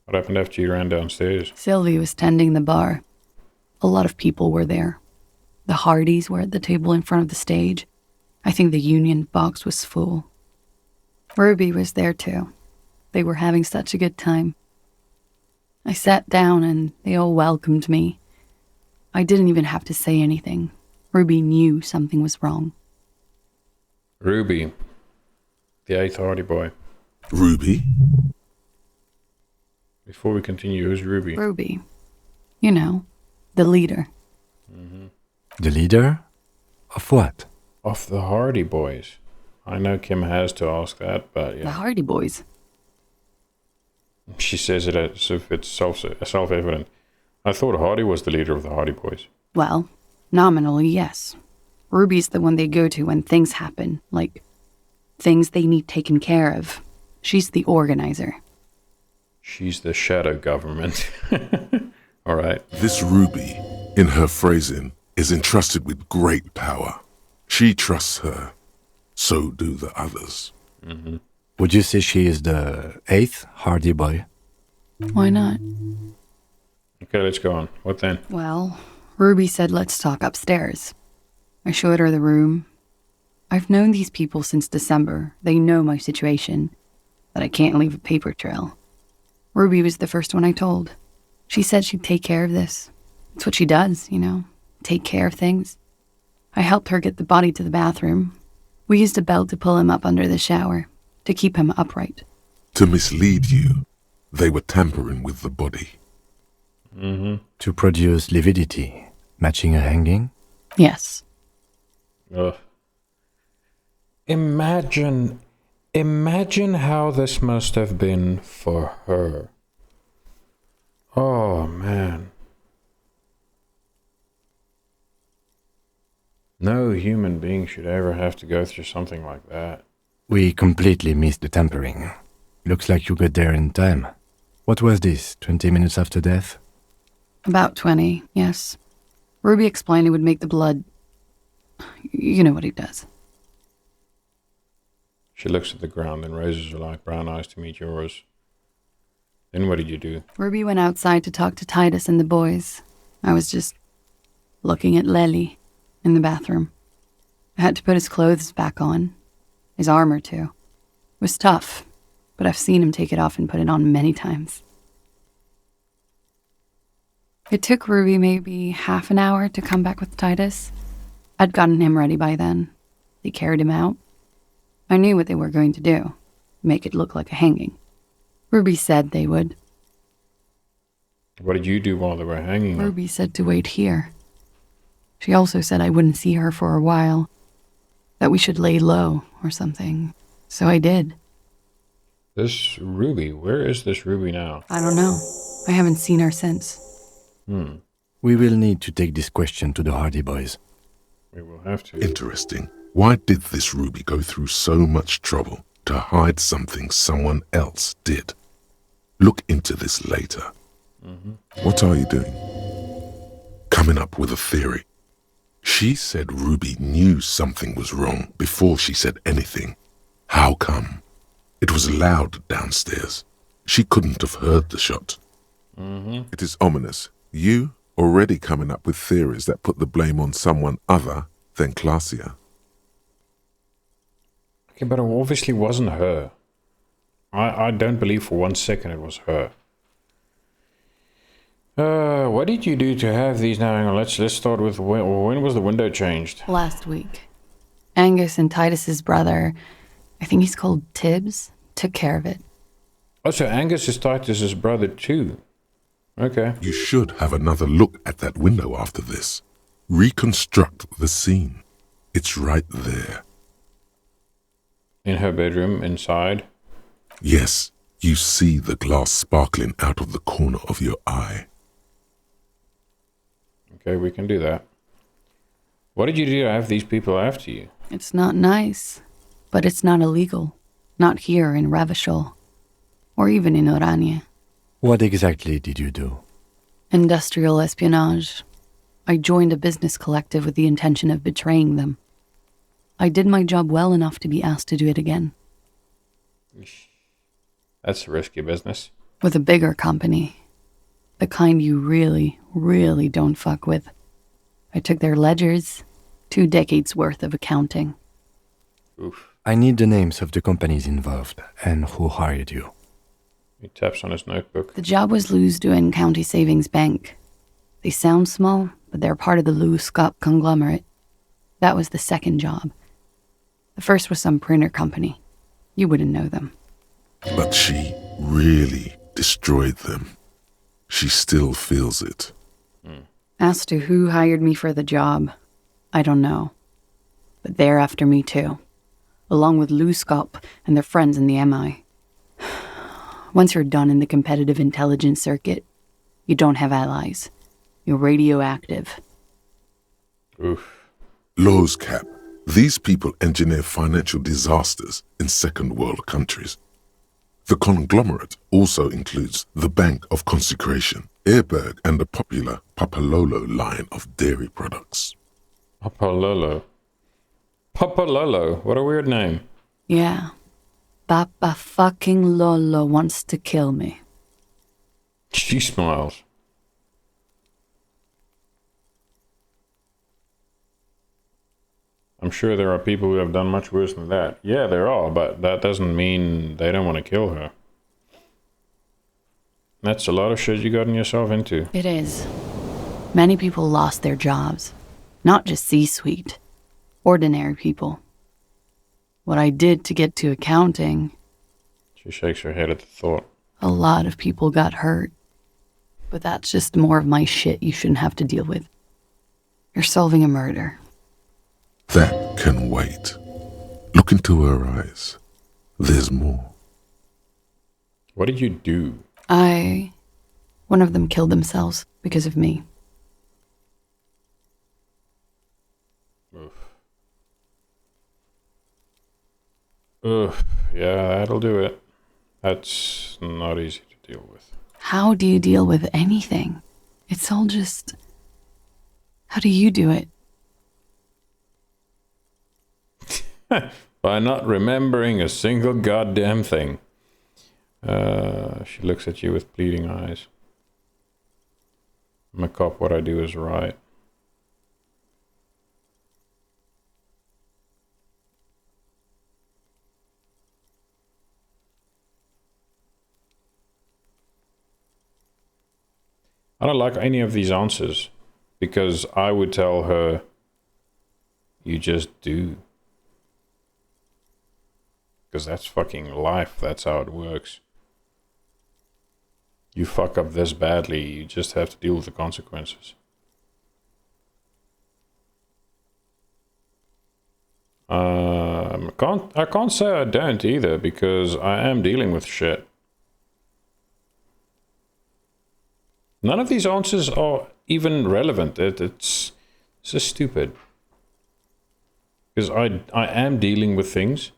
What happened after you ran downstairs? Sylvie was tending the bar. A lot of people were there. The Hardys were at the table in front of the stage. I think the Union box was full. Ruby was there too. They were having such a good time. I sat down and they all welcomed me. I didn't even have to say anything. Ruby knew something was wrong. Ruby. The 8th Hardy boy. Ruby? Before we continue, who's Ruby? Ruby. You know, the leader. The leader? Of what? Of the Hardy boys. I know Kim has to ask that, but yeah. The Hardy boys. She says it as if it's self-evident. I thought Hardy was the leader of the Hardy boys. Well, nominally, yes. Ruby's the one they go to when things happen, like things they need taken care of. She's the organizer. She's the shadow government. All right. This Ruby, in her phrasing, is entrusted with great power. She trusts her. So do the others. Would you say she is the 8th Hardy boy? Why not? Okay, let's go on. What then? Well, Ruby said let's talk upstairs. I showed her the room. I've known these people since December. They know my situation, that I can't leave a paper trail. Ruby was the first one I told. She said she'd take care of this. It's what she does, you know, take care of things. I helped her get the body to the bathroom. We used a belt to pull him up under the shower, to keep him upright. To mislead you, they were tampering with the body. To produce lividity, matching a hanging? Yes. Ugh. Imagine how this must have been for her. Oh, man. No human being should ever have to go through something like that. We completely missed the tampering. Looks like you got there in time. What was this, 20 minutes after death? About 20, yes. Ruby explained it would make the blood... You know what he does. She looks at the ground and raises her light brown eyes to meet yours. Then what did you do? Ruby went outside to talk to Titus and the boys. I was just looking at Lely in the bathroom. I had to put his clothes back on. His armor, too. It was tough, but I've seen him take it off and put it on many times. It took Ruby maybe half an hour to come back with Titus. I'd gotten him ready by then. They carried him out. I knew what they were going to do. Make it look like a hanging. Ruby said they would. What did you do while they were hanging her? Ruby said to wait here. She also said I wouldn't see her for a while. That we should lay low or something. So I did. This Ruby, where is this Ruby now? I don't know. I haven't seen her since. We will need to take this question to the Hardy Boys. We will have to. Interesting. Why did this Ruby go through so much trouble to hide something someone else did? Look into this later. What are you doing? Coming up with a theory. She said Ruby knew something was wrong before she said anything. How come? It was loud downstairs. She couldn't have heard the shot. It is ominous. You already coming up with theories that put the blame on someone other than Glacia. Okay, but it obviously wasn't her. I don't believe for 1 second it was her. What did you do to have these now? Hang on, let's start with when was the window changed? Last week. Angus and Titus's brother, I think he's called Tibbs, took care of it. Oh, so Angus is Titus's brother too. Okay. You should have another look at that window after this. Reconstruct the scene. It's right there. In her bedroom, inside? Yes, you see the glass sparkling out of the corner of your eye. Okay, we can do that. What did you do to have these people after you? It's not nice, but it's not illegal. Not here in Ravishol, or even in Oranje. What exactly did you do? Industrial espionage. I joined a business collective with the intention of betraying them. I did my job well enough to be asked to do it again. That's a risky business. With a bigger company. The kind you really, really don't fuck with. I took their ledgers, 2 decades worth of accounting. Oof. I need the names of the companies involved and who hired you. He taps on his notebook. The job was Lou's County Savings Bank. They sound small, but they're part of the Lou Scott conglomerate. That was the second job. The first was some printer company. You wouldn't know them. But she really destroyed them. She still feels it. As to who hired me for the job, I don't know. But they're after me too. Along with Lou Scott and their friends in the MI. Once you're done in the competitive intelligence circuit, you don't have allies. You're radioactive. Oof. Laws cap. These people engineer financial disasters in second world countries. The conglomerate also includes the Bank of Consecration, Airberg, and the popular Papalolo line of dairy products. Papalolo. Papalolo, what a weird name. Yeah. Papa fucking Lolo wants to kill me. She smiles. I'm sure there are people who have done much worse than that. Yeah, there are, but that doesn't mean they don't want to kill her. That's a lot of shit you gotten yourself into. It is. Many people lost their jobs. Not just C-suite. Ordinary people. What I did to get to accounting... She shakes her head at the thought. A lot of people got hurt. But that's just more of my shit you shouldn't have to deal with. You're solving a murder. That can wait. Look into her eyes. There's more. What did you do? One of them killed themselves because of me. Ugh, yeah, that'll do it. That's not easy to deal with. How do you deal with anything? It's all just... How do you do it? By not remembering a single goddamn thing. She looks at you with pleading eyes. I'm a cop, what I do is right. I don't like any of these answers, because I would tell her, you just do. Because that's fucking life, that's how it works. You fuck up this badly, you just have to deal with the consequences. I can't say I don't either, because I am dealing with shit. None of these answers are even relevant. It's just stupid. Because I am dealing with things.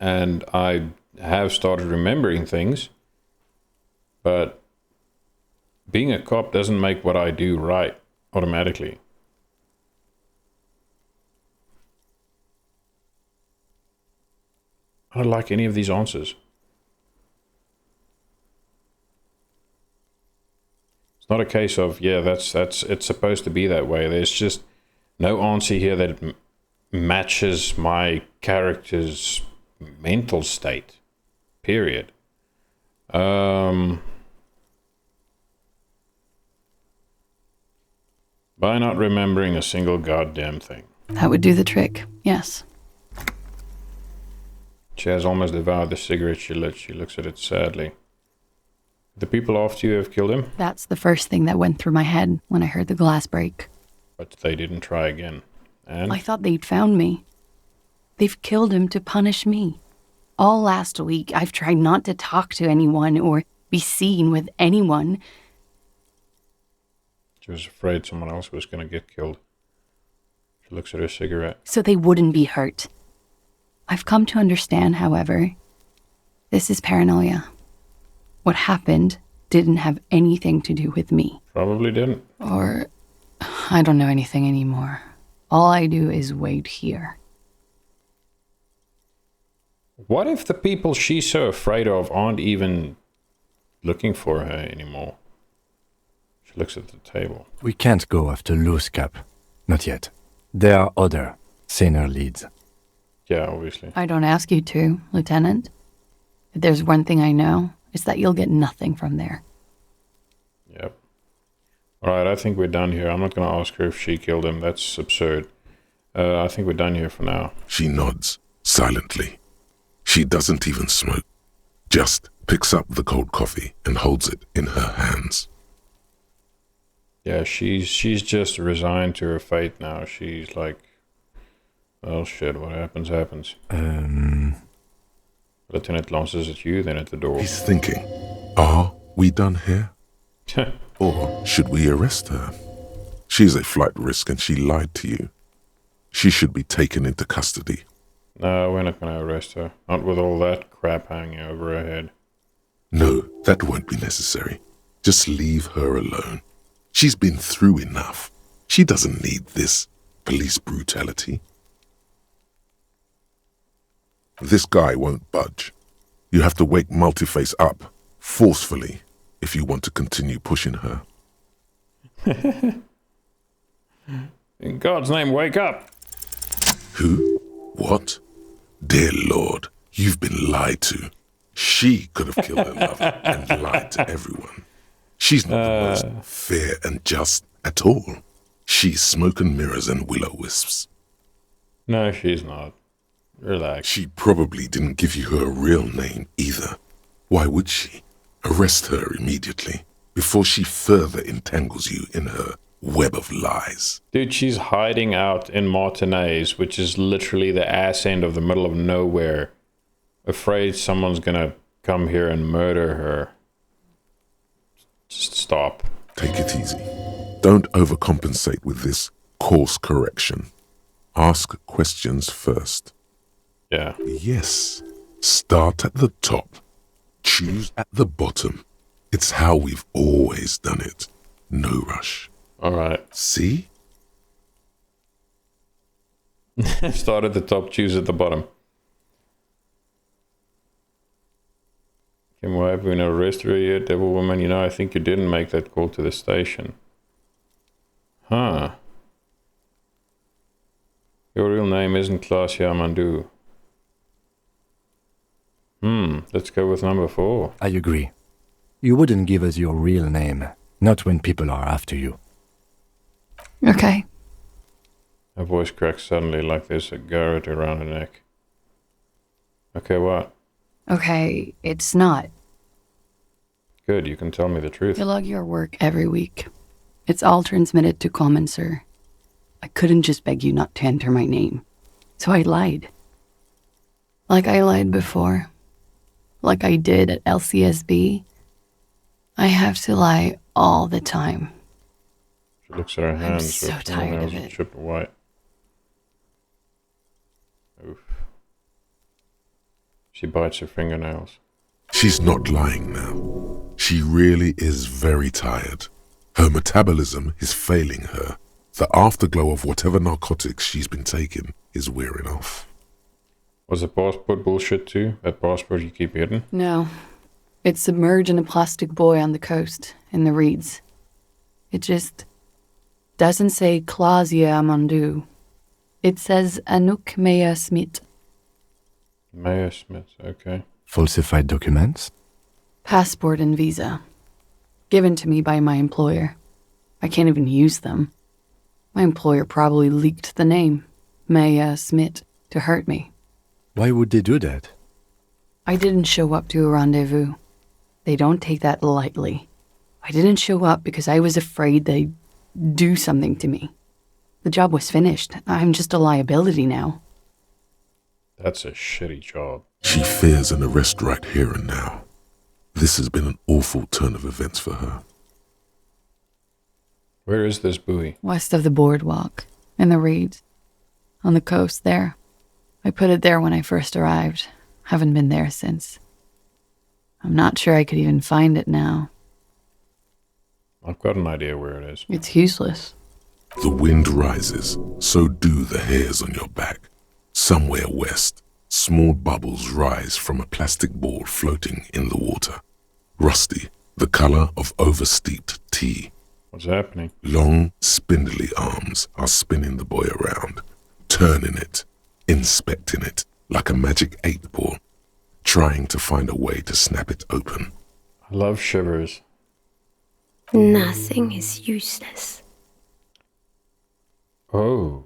And I have started remembering things. But being a cop doesn't make what I do right automatically. I don't like any of these answers. It's not a case of, yeah, that's it's supposed to be that way. There's just no answer here that matches my character's mental state. Period. By not remembering a single goddamn thing. That would do the trick, yes. She has almost devoured the cigarette she lit. She looks at it sadly. The people after you have killed him? That's the first thing that went through my head when I heard the glass break. But they didn't try again. And? I thought they'd found me. They've killed him to punish me. All last week, I've tried not to talk to anyone or be seen with anyone. She was afraid someone else was going to get killed. She looks at her cigarette. So they wouldn't be hurt. I've come to understand, however, this is paranoia. What happened didn't have anything to do with me. Probably didn't. Or I don't know anything anymore. All I do is wait here. What if the people she's so afraid of aren't even looking for her anymore? She looks at the table. We can't go after Loose Cap. Not yet. There are other, saner leads. Yeah, obviously. I don't ask you to, Lieutenant. If there's one thing I know, it's that you'll get nothing from there. Yep. Alright, I think we're done here. I'm not going to ask her if she killed him. That's absurd. I think we're done here for now. She nods, silently. She doesn't even smoke. Just picks up the cold coffee and holds it in her hands. Yeah, she's just resigned to her fate now. She's like, well, shit, what happens, happens. Lieutenant glances at you, then at the door. He's thinking, are we done here? Or should we arrest her? She's a flight risk and she lied to you. She should be taken into custody. No, we're not going to arrest her. Not with all that crap hanging over her head. No, that won't be necessary. Just leave her alone. She's been through enough. She doesn't need this police brutality. This guy won't budge. You have to wake Multiface up, forcefully, if you want to continue pushing her. In God's name, wake up! Who? What? Dear Lord, you've been lied to. She could have killed her lover and lied to everyone. She's not the most fair and just at all. She's smoke and mirrors and will-o-wisps. No, she's not. Relax. She probably didn't give you her real name either. Why would she? Arrest her immediately, before she further entangles you in her web of lies. Dude, she's hiding out in Martinez, which is literally the ass end of the middle of nowhere. Afraid someone's gonna come here and murder her. Just stop. Take it easy. Don't overcompensate with this course correction. Ask questions first. Yeah. Yes. Start at the top. Choose at the bottom. It's how we've always done it. No rush. Alright. See? Start at the top, choose at the bottom. Kim, why have we not arrested her yet, Devil Woman? You know, I think you didn't make that call to the station. Huh. Your real name isn't Klasia Mandu. Let's go with number 4. I agree. You wouldn't give us your real name, not when people are after you. Okay. Her voice cracks suddenly like there's a garrote around her neck. Okay, what? Okay, it's not. Good, you can tell me the truth. You log your work every week. It's all transmitted to Common, sir. I couldn't just beg you not to enter my name. So I lied. Like I lied before. Like I did at LCSB. I have to lie all the time. She looks at her hands. I'm so tired of it. Chipped white. Oof. She bites her fingernails. She's not lying now. She really is very tired. Her metabolism is failing her. The afterglow of whatever narcotics she's been taking is wearing off. Was the passport bullshit too? That passport you keep hidden? No. It's submerged in a plastic buoy on the coast, in the reeds. It just doesn't say Clausia Amandu. It says Anouk Maya Smith. Maya Smith, okay. Falsified documents? Passport and visa. Given to me by my employer. I can't even use them. My employer probably leaked the name, Maya Smith, to hurt me. Why would they do that? I didn't show up to a rendezvous. They don't take that lightly. I didn't show up because I was afraid they'd do something to me. The job was finished. I'm just a liability now. That's a shitty job. She fears an arrest right here and now. This has been an awful turn of events for her. Where is this buoy? West of the boardwalk, in the reeds, on the coast there. I put it there when I first arrived. Haven't been there since. I'm not sure I could even find it now. I've got an idea where it is. It's useless. The wind rises, so do the hairs on your back. Somewhere west, small bubbles rise from a plastic ball floating in the water. Rusty, the color of oversteeped tea. What's happening? Long, spindly arms are spinning the buoy around, turning it, inspecting it like a magic 8-ball, trying to find a way to snap it open. I love shivers. Nothing is useless. Oh,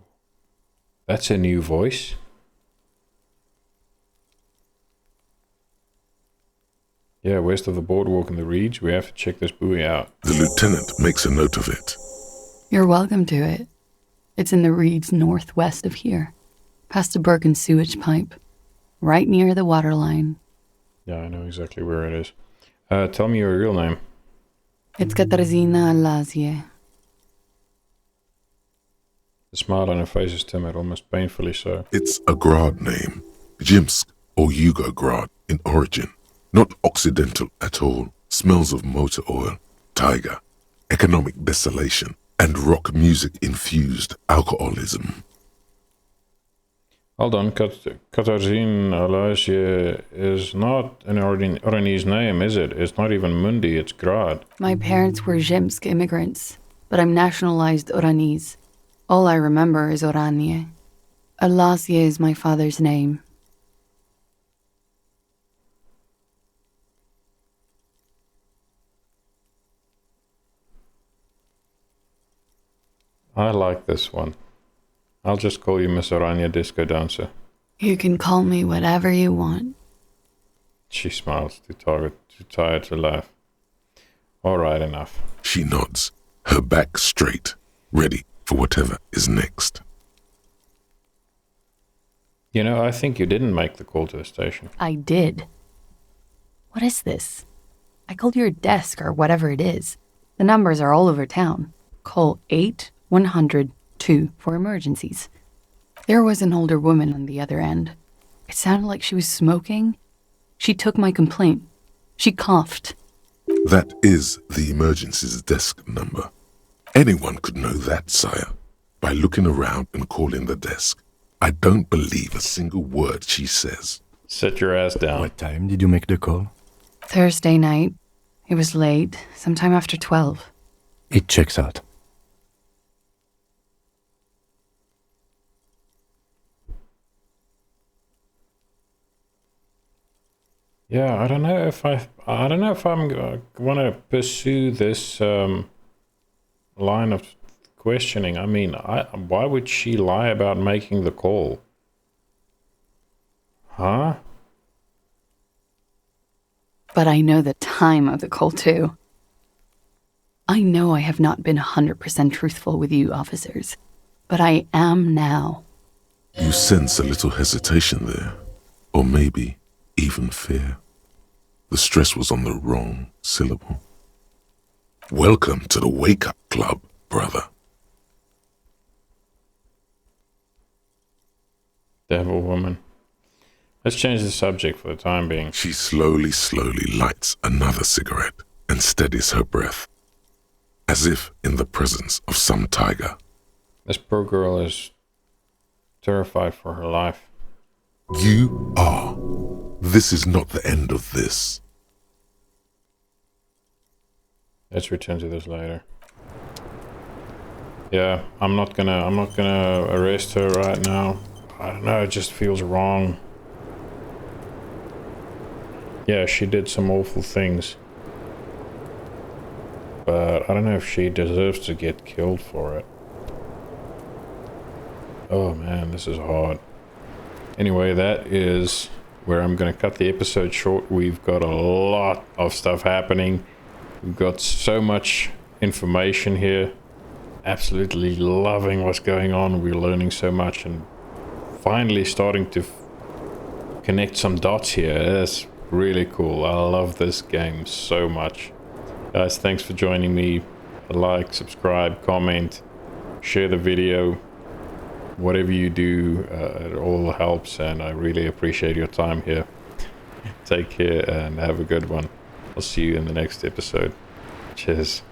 that's a new voice. Yeah, west of the boardwalk in the reeds, we have to check this buoy out. The lieutenant makes a note of it. You're welcome to it. It's in the reeds northwest of here, past a broken sewage pipe, right near the waterline. Yeah, I know exactly where it is. Tell me your real name. It's Katarzyna Lazie. The smile on her face is timid, almost painfully so. It's a Grad name, Jimsk or Yugograd in origin. Not Occidental at all. Smells of motor oil, tiger, economic desolation, and rock music-infused alcoholism. Hold on, Katarzyna Lazie is not an Oranese name, is it? It's not even Mundi, it's Grad. My parents were Zhemsk immigrants, but I'm nationalized Oranese. All I remember is Oranje. Lazie is my father's name. I like this one. I'll just call you Miss Oranje Disco Dancer. You can call me whatever you want. She smiles, too tired to laugh. All right, enough. She nods, her back straight, ready for whatever is next. You know, I think you didn't make the call to the station. I did. What is this? I called your desk or whatever it is. The numbers are all over town. Call 8-100-2 for emergencies. There was an older woman on the other end. It sounded like she was smoking. She took my complaint. She coughed. That is the emergencies desk number. Anyone could know that, sire, by looking around and calling the desk. I don't believe a single word she says. Sit your ass down. What time did you make the call? Thursday night. It was late, sometime after 12. It checks out. Yeah, I don't know if I'm want to pursue this line of questioning. I mean, why would she lie about making the call? Huh? But I know the time of the call, too. I know I have not been 100% truthful with you, officers, but I am now. You sense a little hesitation there, or maybe even fear. The stress was on the wrong syllable. Welcome to the Wake Up Club, brother. Devil woman. Let's change the subject for the time being. She slowly lights another cigarette and steadies her breath, as if in the presence of some tiger. This poor girl is terrified for her life. You are. This is not the end of this. Let's return to this later. Yeah, I'm not gonna arrest her right now. I don't know, it just feels wrong. Yeah, she did some awful things. But I don't know if she deserves to get killed for it. Oh man, this is hard. Anyway, that is where I'm gonna cut the episode short. We've got a lot of stuff happening. We've got so much information here. Absolutely loving what's going on. We're learning so much and finally starting to connect some dots here. That's really cool. I love this game so much. Guys, thanks for joining me. Like, subscribe, comment, share the video. Whatever you do, it all helps, and I really appreciate your time here. Take care and have a good one. I'll see you in the next episode. Cheers.